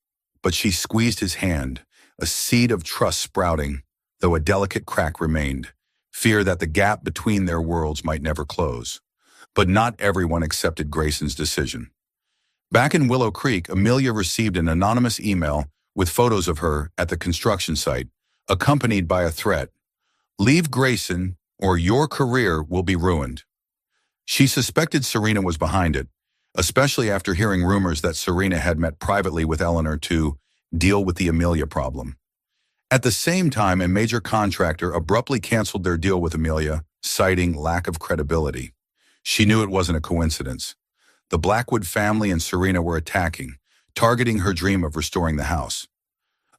But she squeezed his hand, a seed of trust sprouting, though a delicate crack remained, fear that the gap between their worlds might never close. But not everyone accepted Grayson's decision. Back in Willow Creek, Amelia received an anonymous email with photos of her at the construction site, accompanied by a threat. Leave Grayson, or your career will be ruined. She suspected Serena was behind it, especially after hearing rumors that Serena had met privately with Eleanor to deal with the Amelia problem. At the same time, a major contractor abruptly canceled their deal with Amelia, citing lack of credibility. She knew it wasn't a coincidence. The Blackwood family and Serena were attacking, targeting her dream of restoring the house.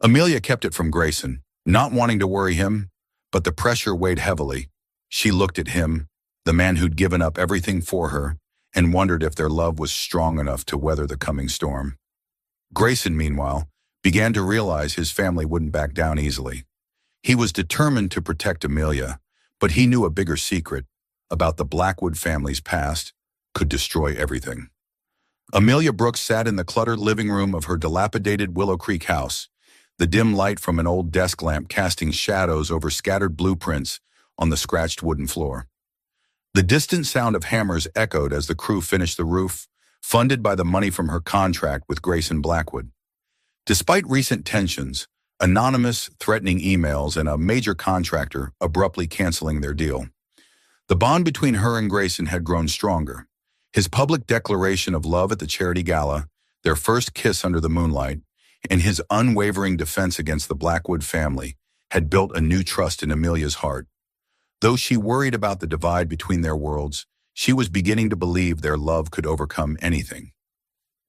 Amelia kept it from Grayson, not wanting to worry him, but the pressure weighed heavily. She looked at him, the man who'd given up everything for her, and wondered if their love was strong enough to weather the coming storm. Grayson, meanwhile, began to realize his family wouldn't back down easily. He was determined to protect Amelia, but he knew a bigger secret about the Blackwood family's past could destroy everything. Amelia Brooks sat in the cluttered living room of her dilapidated Willow Creek house, the dim light from an old desk lamp casting shadows over scattered blueprints on the scratched wooden floor. The distant sound of hammers echoed as the crew finished the roof, funded by the money from her contract with Grayson Blackwood. Despite recent tensions, anonymous, threatening emails, and a major contractor abruptly canceling their deal, the bond between her and Grayson had grown stronger. His public declaration of love at the charity gala, their first kiss under the moonlight, and his unwavering defense against the Blackwood family had built a new trust in Amelia's heart. Though she worried about the divide between their worlds, she was beginning to believe their love could overcome anything.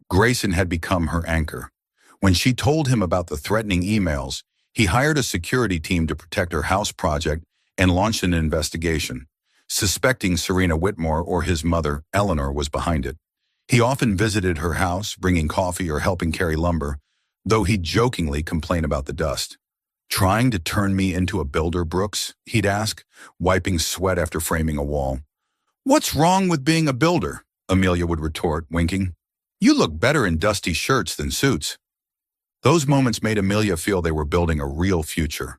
Grayson had become her anchor. When she told him about the threatening emails, he hired a security team to protect her house project and launched an investigation, suspecting Serena Whitmore or his mother, Eleanor, was behind it. He often visited her house, bringing coffee or helping carry lumber, though he'd jokingly complain about the dust. Trying to turn me into a builder, Brooks? He'd ask, wiping sweat after framing a wall. What's wrong with being a builder? Amelia would retort, winking. You look better in dusty shirts than suits. Those moments made Amelia feel they were building a real future.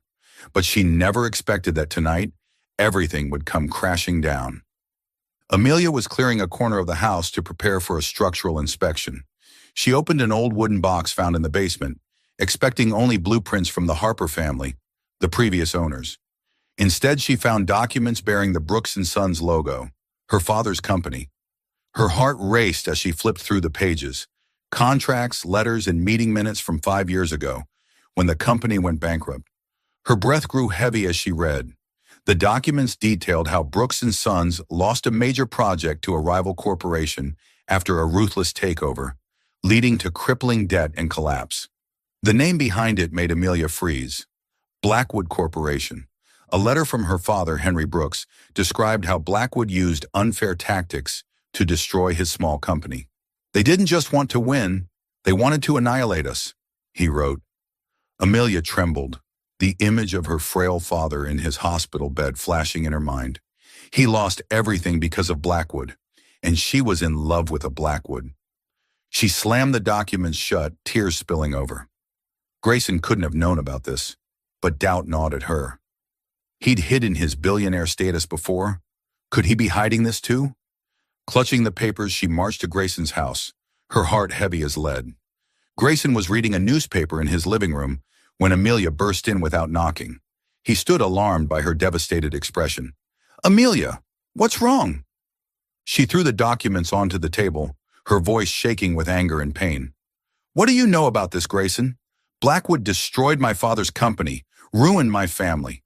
But she never expected that tonight, everything would come crashing down. Amelia was clearing a corner of the house to prepare for a structural inspection. She opened an old wooden box found in the basement, expecting only blueprints from the Harper family, the previous owners. Instead, she found documents bearing the Brooks & Sons logo, her father's company. Her heart raced as she flipped through the pages. Contracts, letters, and meeting minutes from 5 years ago, when the company went bankrupt. Her breath grew heavy as she read. The documents detailed how Brooks & Sons lost a major project to a rival corporation after a ruthless takeover, leading to crippling debt and collapse. The name behind it made Amelia freeze. Blackwood Corporation. A letter from her father, Henry Brooks, described how Blackwood used unfair tactics to destroy his small company. They didn't just want to win, they wanted to annihilate us, he wrote. Amelia trembled, the image of her frail father in his hospital bed flashing in her mind. He lost everything because of Blackwood, and she was in love with a Blackwood. She slammed the documents shut, tears spilling over. Grayson couldn't have known about this, but doubt gnawed at her. He'd hidden his billionaire status before. Could he be hiding this too? Clutching the papers, she marched to Grayson's house, her heart heavy as lead. Grayson was reading a newspaper in his living room when Amelia burst in without knocking. He stood alarmed by her devastated expression. Amelia, what's wrong? She threw the documents onto the table, her voice shaking with anger and pain. What do you know about this, Grayson? Blackwood destroyed my father's company, ruined my family.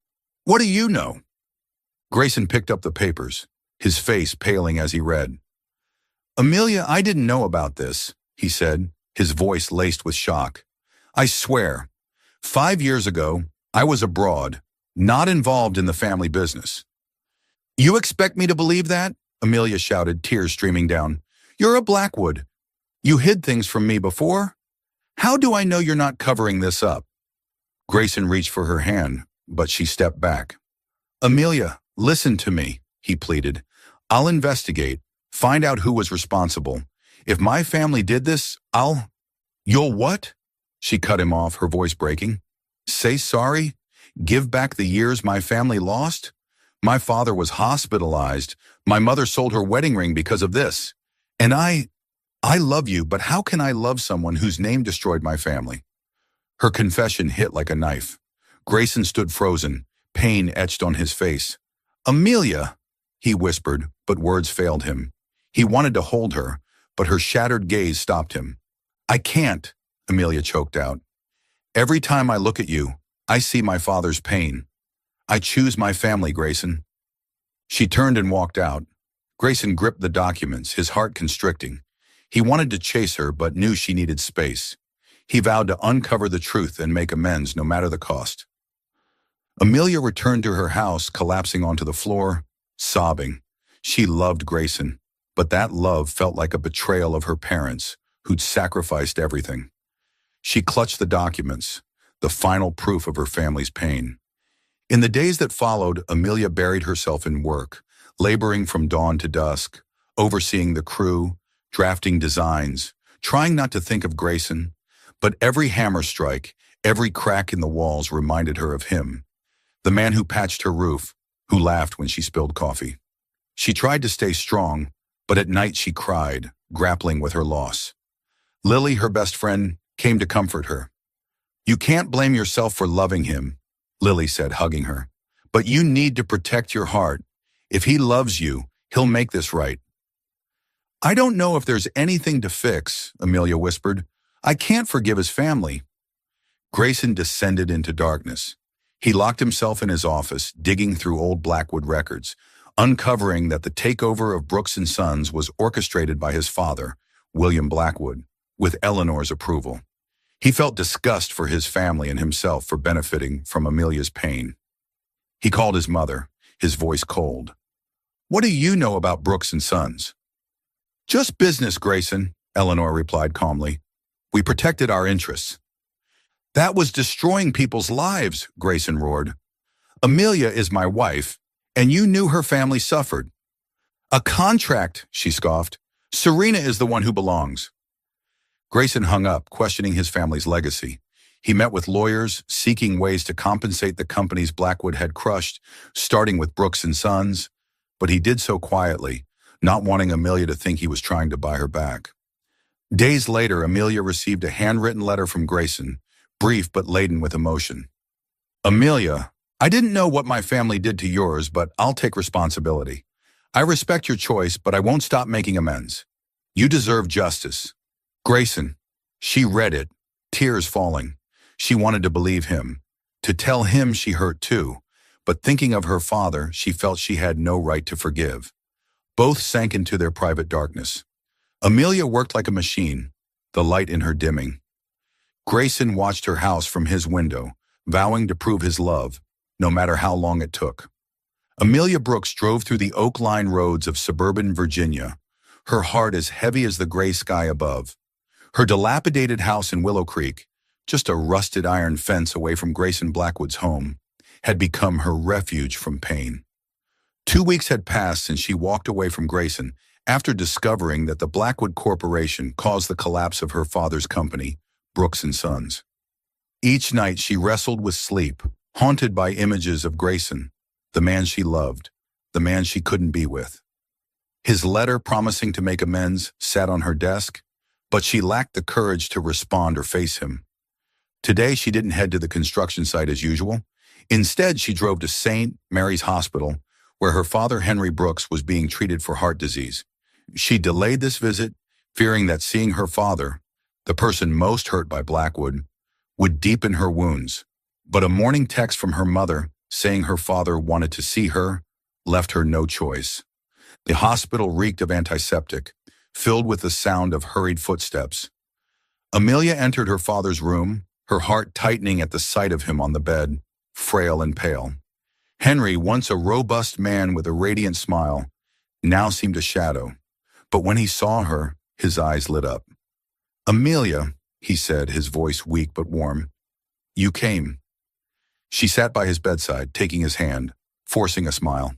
What do you know? Grayson picked up the papers, his face paling as he read. Amelia, I didn't know about this, he said, his voice laced with shock. I swear, 5 years ago, I was abroad, not involved in the family business. You expect me to believe that? Amelia shouted, tears streaming down. You're a Blackwood. You hid things from me before? How do I know you're not covering this up? Grayson reached for her hand, but she stepped back. Amelia, listen to me, he pleaded. I'll investigate, find out who was responsible. If my family did this, You'll what? She cut him off, her voice breaking. Say sorry? Give back the years my family lost? My father was hospitalized. My mother sold her wedding ring because of this. And I love you, but how can I love someone whose name destroyed my family? Her confession hit like a knife. Grayson stood frozen, pain etched on his face. Amelia, he whispered, but words failed him. He wanted to hold her, but her shattered gaze stopped him. I can't, Amelia choked out. Every time I look at you, I see my father's pain. I choose my family, Grayson. She turned and walked out. Grayson gripped the documents, his heart constricting. He wanted to chase her, but knew she needed space. He vowed to uncover the truth and make amends no matter the cost. Amelia returned to her house, collapsing onto the floor, sobbing. She loved Grayson, but that love felt like a betrayal of her parents, who'd sacrificed everything. She clutched the documents, the final proof of her family's pain. In the days that followed, Amelia buried herself in work, laboring from dawn to dusk, overseeing the crew, drafting designs, trying not to think of Grayson. But every hammer strike, every crack in the walls reminded her of him, the man who patched her roof, who laughed when she spilled coffee. She tried to stay strong, but at night she cried, grappling with her loss. Lily, her best friend, came to comfort her. You can't blame yourself for loving him, Lily said, hugging her. But you need to protect your heart. If he loves you, he'll make this right. I don't know if there's anything to fix, Amelia whispered. I can't forgive his family. Grayson descended into darkness. He locked himself in his office, digging through old Blackwood records, uncovering that the takeover of Brooks & Sons was orchestrated by his father, William Blackwood, with Eleanor's approval. He felt disgust for his family and himself for benefiting from Amelia's pain. He called his mother, his voice cold. What do you know about Brooks & Sons? Just business, Grayson, Eleanor replied calmly. We protected our interests. That was destroying people's lives, Grayson roared. Amelia is my wife, and you knew her family suffered. A contract, she scoffed. Serena is the one who belongs. Grayson hung up, questioning his family's legacy. He met with lawyers, seeking ways to compensate the companies Blackwood had crushed, starting with Brooks and Sons, but he did so quietly, not wanting Amelia to think he was trying to buy her back. Days later, Amelia received a handwritten letter from Grayson, brief but laden with emotion. Amelia, I didn't know what my family did to yours, but I'll take responsibility. I respect your choice, but I won't stop making amends. You deserve justice. Grayson. She read it, tears falling. She wanted to believe him, to tell him she hurt too, but thinking of her father, she felt she had no right to forgive. Both sank into their private darkness. Amelia worked like a machine, the light in her dimming. Grayson watched her house from his window, vowing to prove his love, no matter how long it took. Amelia Brooks drove through the oak-lined roads of suburban Virginia, her heart as heavy as the gray sky above. Her dilapidated house in Willow Creek, just a rusted iron fence away from Grayson Blackwood's home, had become her refuge from pain. 2 weeks had passed since she walked away from Grayson after discovering that the Blackwood Corporation caused the collapse of her father's company, Brooks and Sons. Each night she wrestled with sleep, haunted by images of Grayson, the man she loved, the man she couldn't be with. His letter promising to make amends sat on her desk, but she lacked the courage to respond or face him. Today she didn't head to the construction site as usual. Instead, she drove to St. Mary's Hospital, where her father Henry Brooks was being treated for heart disease. She delayed this visit, fearing that seeing her father, the person most hurt by Blackwood, would deepen her wounds. But a morning text from her mother saying her father wanted to see her left her no choice. The hospital reeked of antiseptic, filled with the sound of hurried footsteps. Amelia entered her father's room, her heart tightening at the sight of him on the bed, frail and pale. Henry, once a robust man with a radiant smile, now seemed a shadow. But when he saw her, his eyes lit up. Amelia, he said, his voice weak but warm. You came. She sat by his bedside, taking his hand, forcing a smile.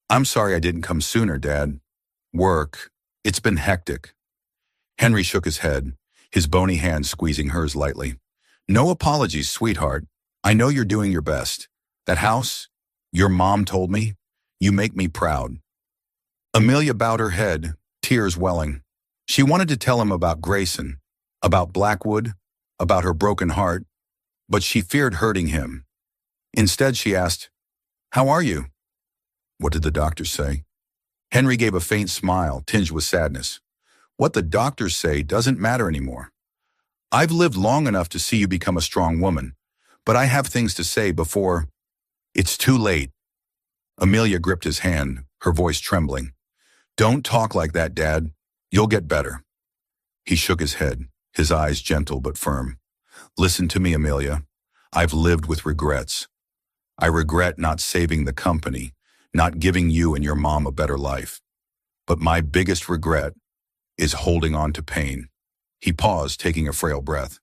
I'm sorry I didn't come sooner, Dad. Work. It's been hectic. Henry shook his head, his bony hand squeezing hers lightly. No apologies, sweetheart. I know you're doing your best. That house, your mom told me, you make me proud. Amelia bowed her head, tears welling. She wanted to tell him about Grayson, about Blackwood, about her broken heart, but she feared hurting him. Instead, she asked, How are you? What did the doctors say? Henry gave a faint smile, tinged with sadness. What the doctors say doesn't matter anymore. I've lived long enough to see you become a strong woman, but I have things to say before it's too late. Amelia gripped his hand, her voice trembling. Don't talk like that, Dad. You'll get better. He shook his head, his eyes gentle but firm. Listen to me, Amelia. I've lived with regrets. I regret not saving the company, not giving you and your mom a better life. But my biggest regret is holding on to pain. He paused, taking a frail breath.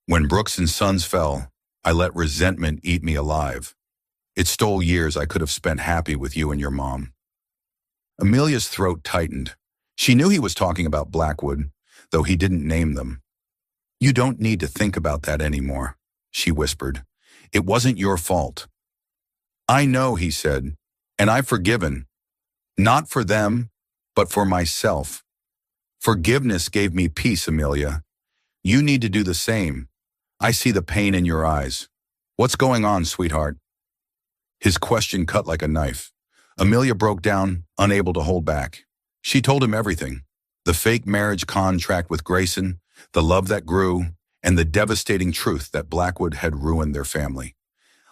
When Brooks and Sons fell, I let resentment eat me alive. It stole years I could have spent happy with you and your mom. Amelia's throat tightened. She knew he was talking about Blackwood, though he didn't name them. You don't need to think about that anymore, she whispered. It wasn't your fault. I know, he said, and I've forgiven. Not for them, but for myself. Forgiveness gave me peace, Amelia. You need to do the same. I see the pain in your eyes. What's going on, sweetheart? His question cut like a knife. Amelia broke down, unable to hold back. She told him everything. The fake marriage contract with Grayson, the love that grew, and the devastating truth that Blackwood had ruined their family.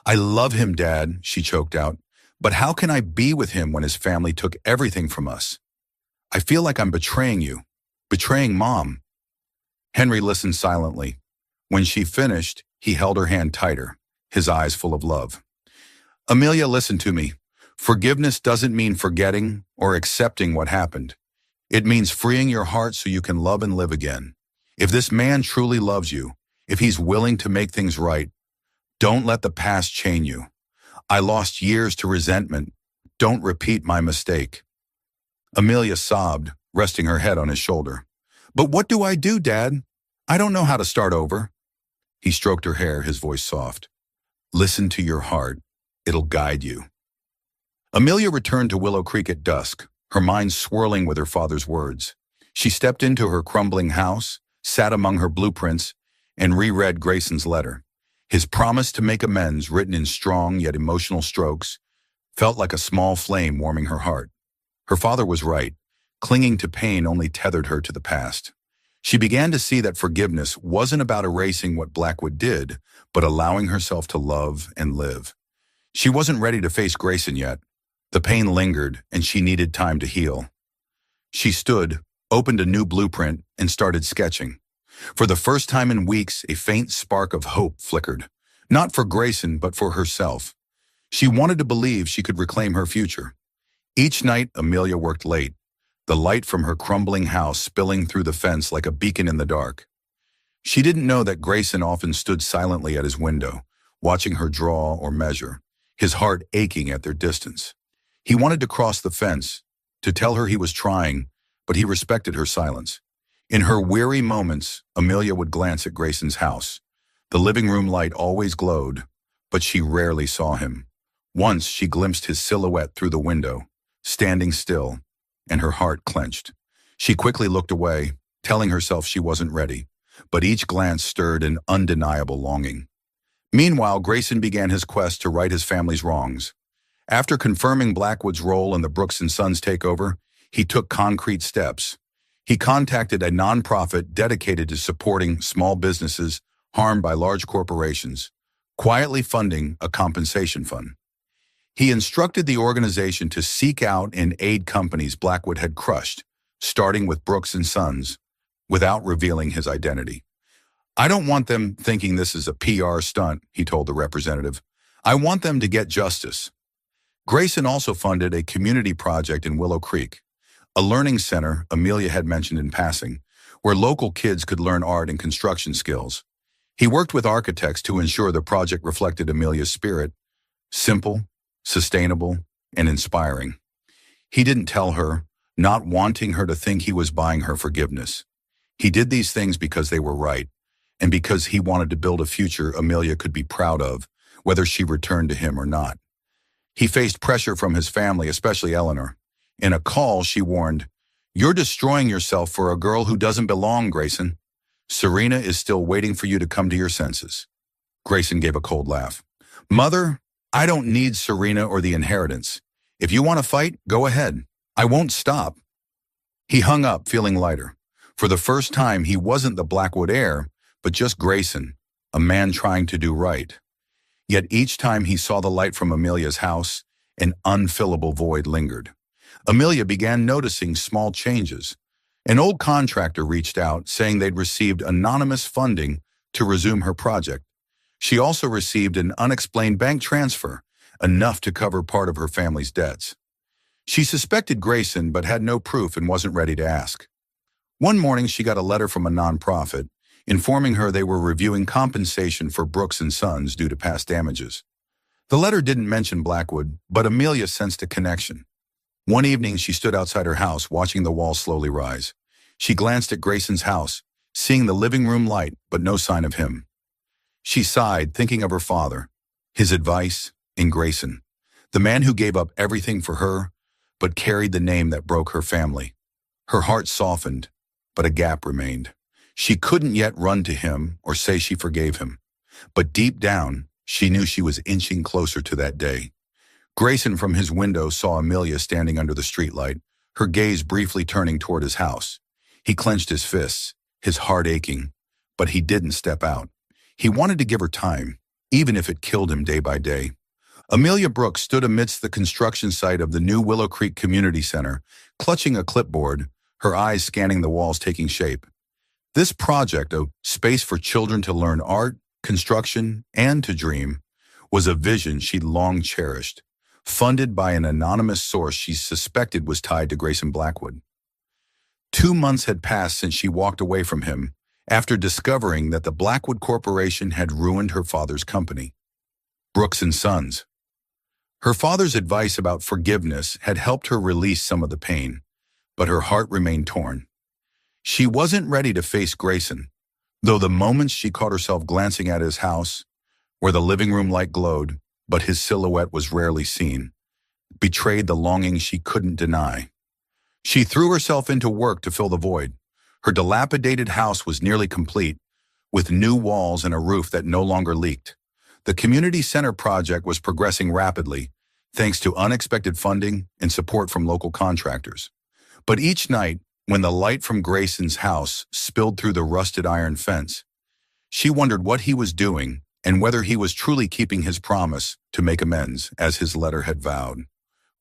I love him, Dad, she choked out. But how can I be with him when his family took everything from us? I feel like I'm betraying you, betraying Mom. Henry listened silently. When she finished, he held her hand tighter, his eyes full of love. Amelia, listen to me. Forgiveness doesn't mean forgetting or accepting what happened. It means freeing your heart so you can love and live again. If this man truly loves you, if he's willing to make things right, don't let the past chain you. I lost years to resentment. Don't repeat my mistake. Amelia sobbed, resting her head on his shoulder. But what do I do, Dad? I don't know how to start over. He stroked her hair, his voice soft. Listen to your heart. It'll guide you. Amelia returned to Willow Creek at dusk, her mind swirling with her father's words. She stepped into her crumbling house, sat among her blueprints, and reread Grayson's letter. His promise to make amends, written in strong yet emotional strokes, felt like a small flame warming her heart. Her father was right. Clinging to pain only tethered her to the past. She began to see that forgiveness wasn't about erasing what Blackwood did, but allowing herself to love and live. She wasn't ready to face Grayson yet. The pain lingered, and she needed time to heal. She stood, opened a new blueprint, and started sketching. For the first time in weeks, a faint spark of hope flickered. Not for Grayson, but for herself. She wanted to believe she could reclaim her future. Each night, Amelia worked late, the light from her crumbling house spilling through the fence like a beacon in the dark. She didn't know that Grayson often stood silently at his window, watching her draw or measure, his heart aching at their distance. He wanted to cross the fence, to tell her he was trying, but he respected her silence. In her weary moments, Amelia would glance at Grayson's house. The living room light always glowed, but she rarely saw him. Once she glimpsed his silhouette through the window, standing still, and her heart clenched. She quickly looked away, telling herself she wasn't ready, but each glance stirred an undeniable longing. Meanwhile, Grayson began his quest to right his family's wrongs. After confirming Blackwood's role in the Brooks and Sons takeover, he took concrete steps. He contacted a nonprofit dedicated to supporting small businesses harmed by large corporations, quietly funding a compensation fund. He instructed the organization to seek out and aid companies Blackwood had crushed, starting with Brooks and Sons, without revealing his identity. I don't want them thinking this is a PR stunt, he told the representative. I want them to get justice. Grayson also funded a community project in Willow Creek, a learning center Amelia had mentioned in passing, where local kids could learn art and construction skills. He worked with architects to ensure the project reflected Amelia's spirit, simple, sustainable, and inspiring. He didn't tell her, not wanting her to think he was buying her forgiveness. He did these things because they were right, and because he wanted to build a future Amelia could be proud of, whether she returned to him or not. He faced pressure from his family, especially Eleanor. In a call, she warned, "You're destroying yourself for a girl who doesn't belong, Grayson. Serena is still waiting for you to come to your senses." Grayson gave a cold laugh. "Mother, I don't need Serena or the inheritance. If you want to fight, go ahead. I won't stop." He hung up, feeling lighter. For the first time, he wasn't the Blackwood heir, but just Grayson, a man trying to do right. Yet each time he saw the light from Amelia's house, an unfillable void lingered. Amelia began noticing small changes. An old contractor reached out, saying they'd received anonymous funding to resume her project. She also received an unexplained bank transfer, enough to cover part of her family's debts. She suspected Grayson, but had no proof and wasn't ready to ask. One morning, she got a letter from a nonprofit, informing her they were reviewing compensation for Brooks and Sons due to past damages. The letter didn't mention Blackwood, but Amelia sensed a connection. One evening, she stood outside her house, watching the walls slowly rise. She glanced at Grayson's house, seeing the living room light, but no sign of him. She sighed, thinking of her father, his advice, and Grayson, the man who gave up everything for her, but carried the name that broke her family. Her heart softened, but a gap remained. She couldn't yet run to him or say she forgave him. But deep down, she knew she was inching closer to that day. Grayson from his window saw Amelia standing under the streetlight, her gaze briefly turning toward his house. He clenched his fists, his heart aching, but he didn't step out. He wanted to give her time, even if it killed him day by day. Amelia Brooks stood amidst the construction site of the new Willow Creek Community Center, clutching a clipboard, her eyes scanning the walls taking shape. This project, a space for children to learn art, construction, and to dream, was a vision she'd long cherished, funded by an anonymous source she suspected was tied to Grayson Blackwood. 2 months had passed since she walked away from him after discovering that the Blackwood Corporation had ruined her father's company, Brooks and Sons. Her father's advice about forgiveness had helped her release some of the pain, but her heart remained torn. She wasn't ready to face Grayson, though the moments she caught herself glancing at his house, where the living room light glowed, but his silhouette was rarely seen, betrayed the longing she couldn't deny. She threw herself into work to fill the void. Her dilapidated house was nearly complete, with new walls and a roof that no longer leaked. The community center project was progressing rapidly, thanks to unexpected funding and support from local contractors. But each night, when the light from Grayson's house spilled through the rusted iron fence, she wondered what he was doing and whether he was truly keeping his promise to make amends, as his letter had vowed.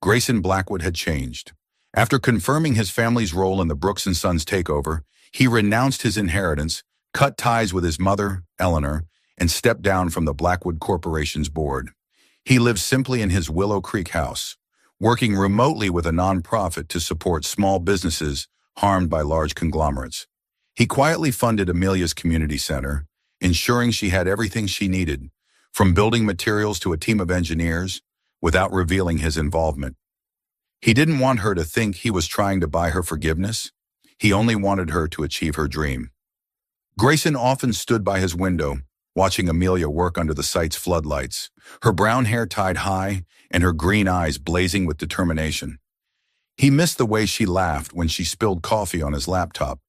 Grayson Blackwood had changed. After confirming his family's role in the Brooks and Sons takeover, he renounced his inheritance, cut ties with his mother, Eleanor, and stepped down from the Blackwood Corporation's board. He lived simply in his Willow Creek house, working remotely with a nonprofit to support small businesses harmed by large conglomerates. He quietly funded Amelia's community center, ensuring she had everything she needed, from building materials to a team of engineers, without revealing his involvement. He didn't want her to think he was trying to buy her forgiveness. He only wanted her to achieve her dream. Grayson often stood by his window, watching Amelia work under the site's floodlights, her brown hair tied high and her green eyes blazing with determination. He missed the way she laughed when she spilled coffee on his laptop,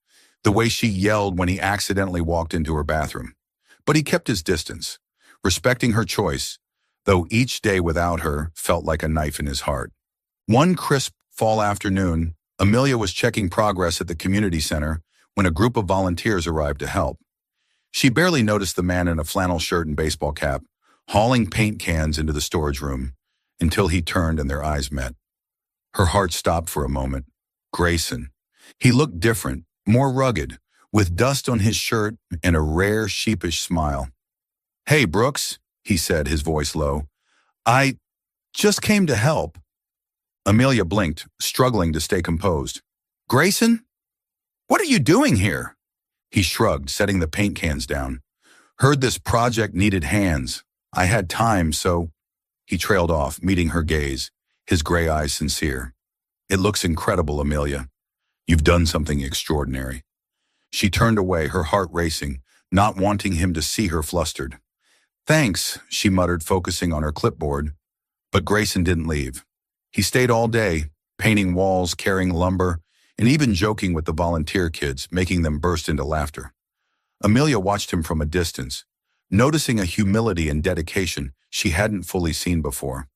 the way she yelled when he accidentally walked into her bathroom. But he kept his distance, respecting her choice, though each day without her felt like a knife in his heart. One crisp fall afternoon, Amelia was checking progress at the community center when a group of volunteers arrived to help. She barely noticed the man in a flannel shirt and baseball cap, hauling paint cans into the storage room, until he turned and their eyes met. Her heart stopped for a moment. Grayson. He looked different, more rugged, with dust on his shirt and a rare, sheepish smile. "Hey, Brooks," he said, his voice low. "I just came to help." Amelia blinked, struggling to stay composed. "Grayson? What are you doing here?" He shrugged, setting the paint cans down. "Heard this project needed hands. I had time, so—" He trailed off, meeting her gaze, his gray eyes sincere. "It looks incredible, Amelia. You've done something extraordinary." She turned away, her heart racing, not wanting him to see her flustered. "Thanks," she muttered, focusing on her clipboard. But Grayson didn't leave. He stayed all day, painting walls, carrying lumber, and even joking with the volunteer kids, making them burst into laughter. Amelia watched him from a distance, noticing a humility and dedication she hadn't fully seen before.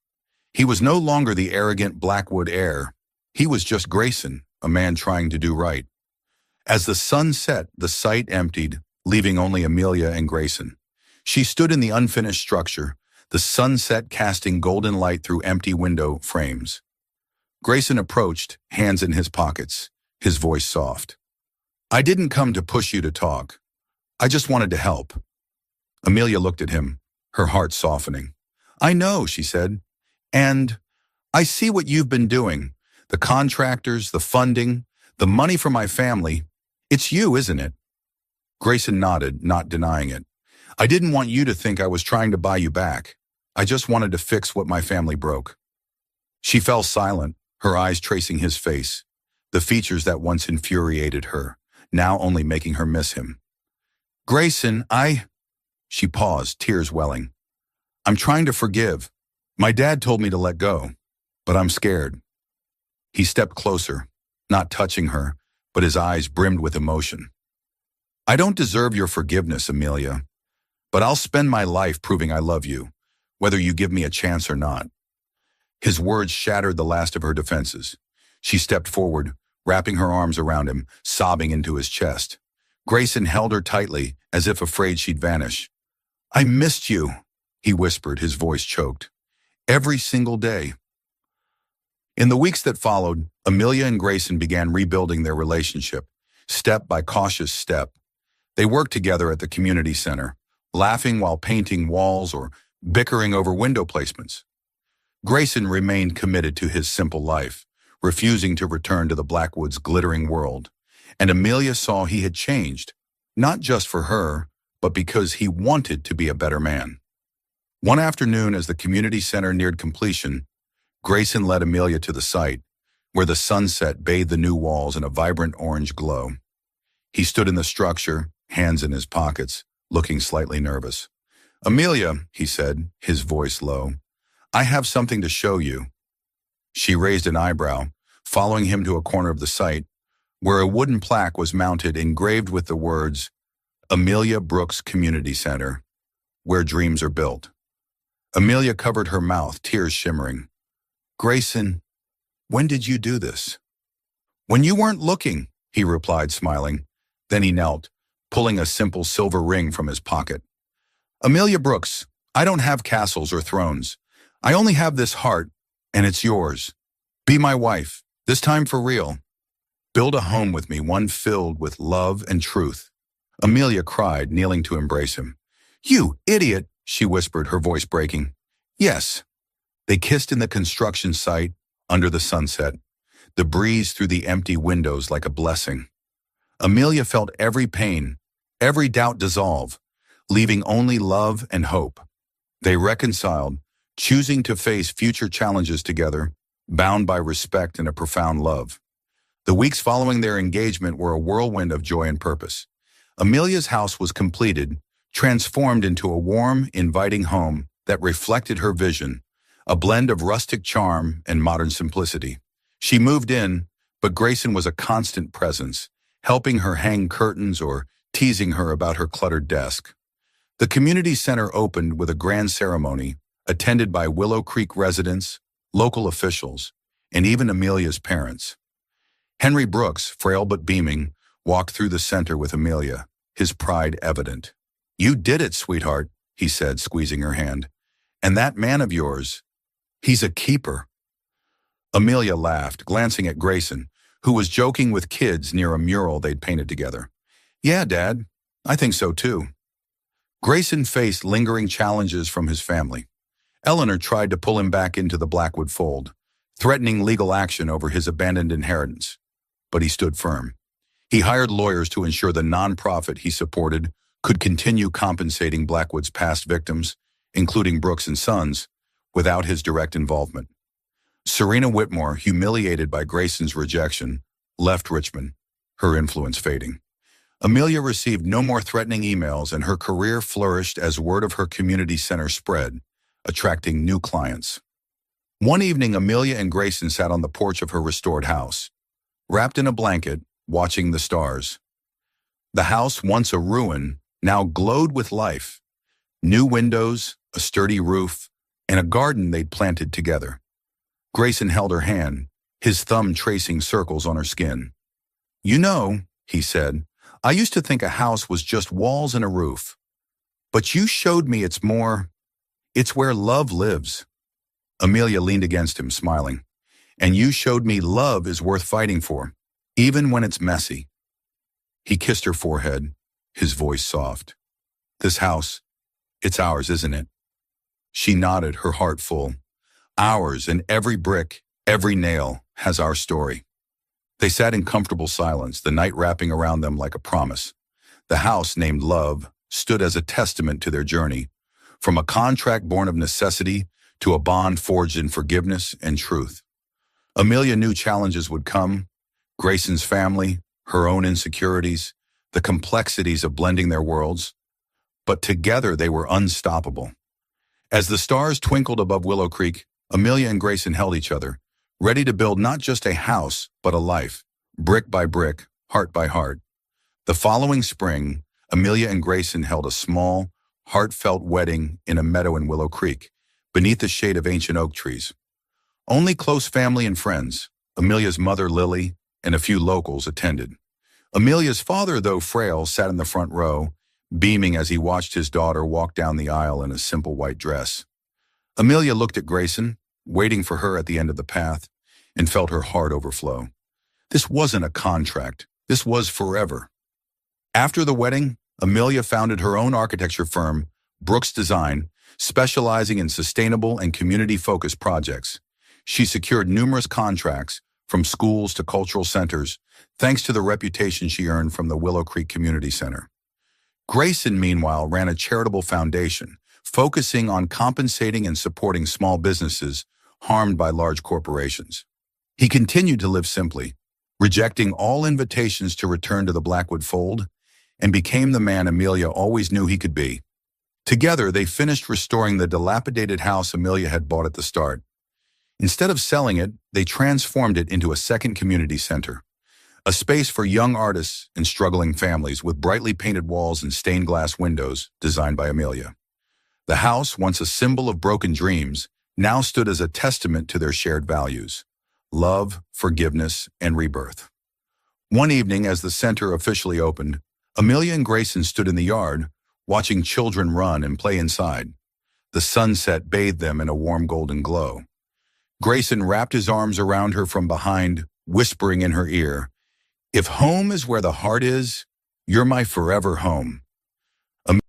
He was no longer the arrogant Blackwood heir. He was just Grayson, a man trying to do right. As the sun set, the site emptied, leaving only Amelia and Grayson. She stood in the unfinished structure, the sunset casting golden light through empty window frames. Grayson approached, hands in his pockets, his voice soft. "I didn't come to push you to talk. I just wanted to help." Amelia looked at him, her heart softening. "I know," she said. "And I see what you've been doing. The contractors, the funding, the money for my family. It's you, isn't it?" Grayson nodded, not denying it. "I didn't want you to think I was trying to buy you back. I just wanted to fix what my family broke." She fell silent, her eyes tracing his face, the features that once infuriated her, now only making her miss him. "Grayson, She paused, tears welling. "I'm trying to forgive. My dad told me to let go, but I'm scared." He stepped closer, not touching her, but his eyes brimmed with emotion. "I don't deserve your forgiveness, Amelia, but I'll spend my life proving I love you, whether you give me a chance or not." His words shattered the last of her defenses. She stepped forward, wrapping her arms around him, sobbing into his chest. Grayson held her tightly, as if afraid she'd vanish. "I missed you," he whispered, his voice choked. "Every single day." In the weeks that followed, Amelia and Grayson began rebuilding their relationship, step by cautious step. They worked together at the community center, laughing while painting walls or bickering over window placements. Grayson remained committed to his simple life, refusing to return to the Blackwood's glittering world, and Amelia saw he had changed, not just for her, but because he wanted to be a better man. One afternoon, as the community center neared completion, Grayson led Amelia to the site, where the sunset bathed the new walls in a vibrant orange glow. He stood in the structure, hands in his pockets, looking slightly nervous. "Amelia," he said, his voice low, "I have something to show you." She raised an eyebrow, following him to a corner of the site, where a wooden plaque was mounted engraved with the words, "Amelia Brooks Community Center, where dreams are built." Amelia covered her mouth, tears shimmering. "Grayson, when did you do this?" "When you weren't looking," he replied, smiling. Then he knelt, pulling a simple silver ring from his pocket. "Amelia Brooks, I don't have castles or thrones. I only have this heart, and it's yours. Be my wife, this time for real. Build a home with me, one filled with love and truth." Amelia cried, kneeling to embrace him. "You idiot," she whispered, her voice breaking. "Yes." They kissed in the construction site, under the sunset, the breeze through the empty windows like a blessing. Amelia felt every pain, every doubt dissolve, leaving only love and hope. They reconciled, choosing to face future challenges together, bound by respect and a profound love. The weeks following their engagement were a whirlwind of joy and purpose. Amelia's house was completed, transformed into a warm, inviting home that reflected her vision, a blend of rustic charm and modern simplicity. She moved in, but Grayson was a constant presence, helping her hang curtains or teasing her about her cluttered desk. The community center opened with a grand ceremony, attended by Willow Creek residents, local officials, and even Amelia's parents. Henry Brooks, frail but beaming, walked through the center with Amelia, his pride evident. "You did it, sweetheart," he said, squeezing her hand. "And that man of yours, he's a keeper." Amelia laughed, glancing at Grayson, who was joking with kids near a mural they'd painted together. "Yeah, Dad, I think so too." Grayson faced lingering challenges from his family. Eleanor tried to pull him back into the Blackwood fold, threatening legal action over his abandoned inheritance. But he stood firm. He hired lawyers to ensure the nonprofit he supported could continue compensating Blackwood's past victims, including Brooks and Sons, without his direct involvement. Serena Whitmore, humiliated by Grayson's rejection, left Richmond, her influence fading. Amelia received no more threatening emails, and her career flourished as word of her community center spread, attracting new clients. One evening, Amelia and Grayson sat on the porch of her restored house, wrapped in a blanket, watching the stars. The house, once a ruin, now glowed with life. New windows, a sturdy roof, and a garden they'd planted together. Grayson held her hand, his thumb tracing circles on her skin. "You know," he said, "I used to think a house was just walls and a roof. But you showed me it's more. It's where love lives." Amelia leaned against him, smiling. "And you showed me love is worth fighting for, even when it's messy." He kissed her forehead, his voice soft. "This house, it's ours, isn't it?" She nodded, her heart full. "Ours, and every brick, every nail has our story." They sat in comfortable silence, the night wrapping around them like a promise. The house, named Love, stood as a testament to their journey, from a contract born of necessity to a bond forged in forgiveness and truth. Amelia knew challenges would come: Grayson's family, her own insecurities, the complexities of blending their worlds. But together they were unstoppable. As the stars twinkled above Willow Creek, Amelia and Grayson held each other, ready to build not just a house, but a life, brick by brick, heart by heart. The following spring, Amelia and Grayson held a small, heartfelt wedding in a meadow in Willow Creek, beneath the shade of ancient oak trees. Only close family and friends, Amelia's mother Lily, and a few locals attended. Amelia's father, though frail, sat in the front row, beaming as he watched his daughter walk down the aisle in a simple white dress. Amelia looked at Grayson, waiting for her at the end of the path, and felt her heart overflow. This wasn't a contract. This was forever. After the wedding, Amelia founded her own architecture firm, Brooks Design, specializing in sustainable and community-focused projects. She secured numerous contracts, from schools to cultural centers, thanks to the reputation she earned from the Willow Creek Community Center. Grayson, meanwhile, ran a charitable foundation, focusing on compensating and supporting small businesses harmed by large corporations. He continued to live simply, rejecting all invitations to return to the Blackwood fold, and became the man Amelia always knew he could be. Together, they finished restoring the dilapidated house Amelia had bought at the start. Instead of selling it, they transformed it into a second community center, a space for young artists and struggling families with brightly painted walls and stained glass windows designed by Amelia. The house, once a symbol of broken dreams, now stood as a testament to their shared values: love, forgiveness, and rebirth. One evening, as the center officially opened, Amelia and Grayson stood in the yard, watching children run and play inside. The sunset bathed them in a warm golden glow. Grayson wrapped his arms around her from behind, whispering in her ear, "If home is where the heart is, you're my forever home."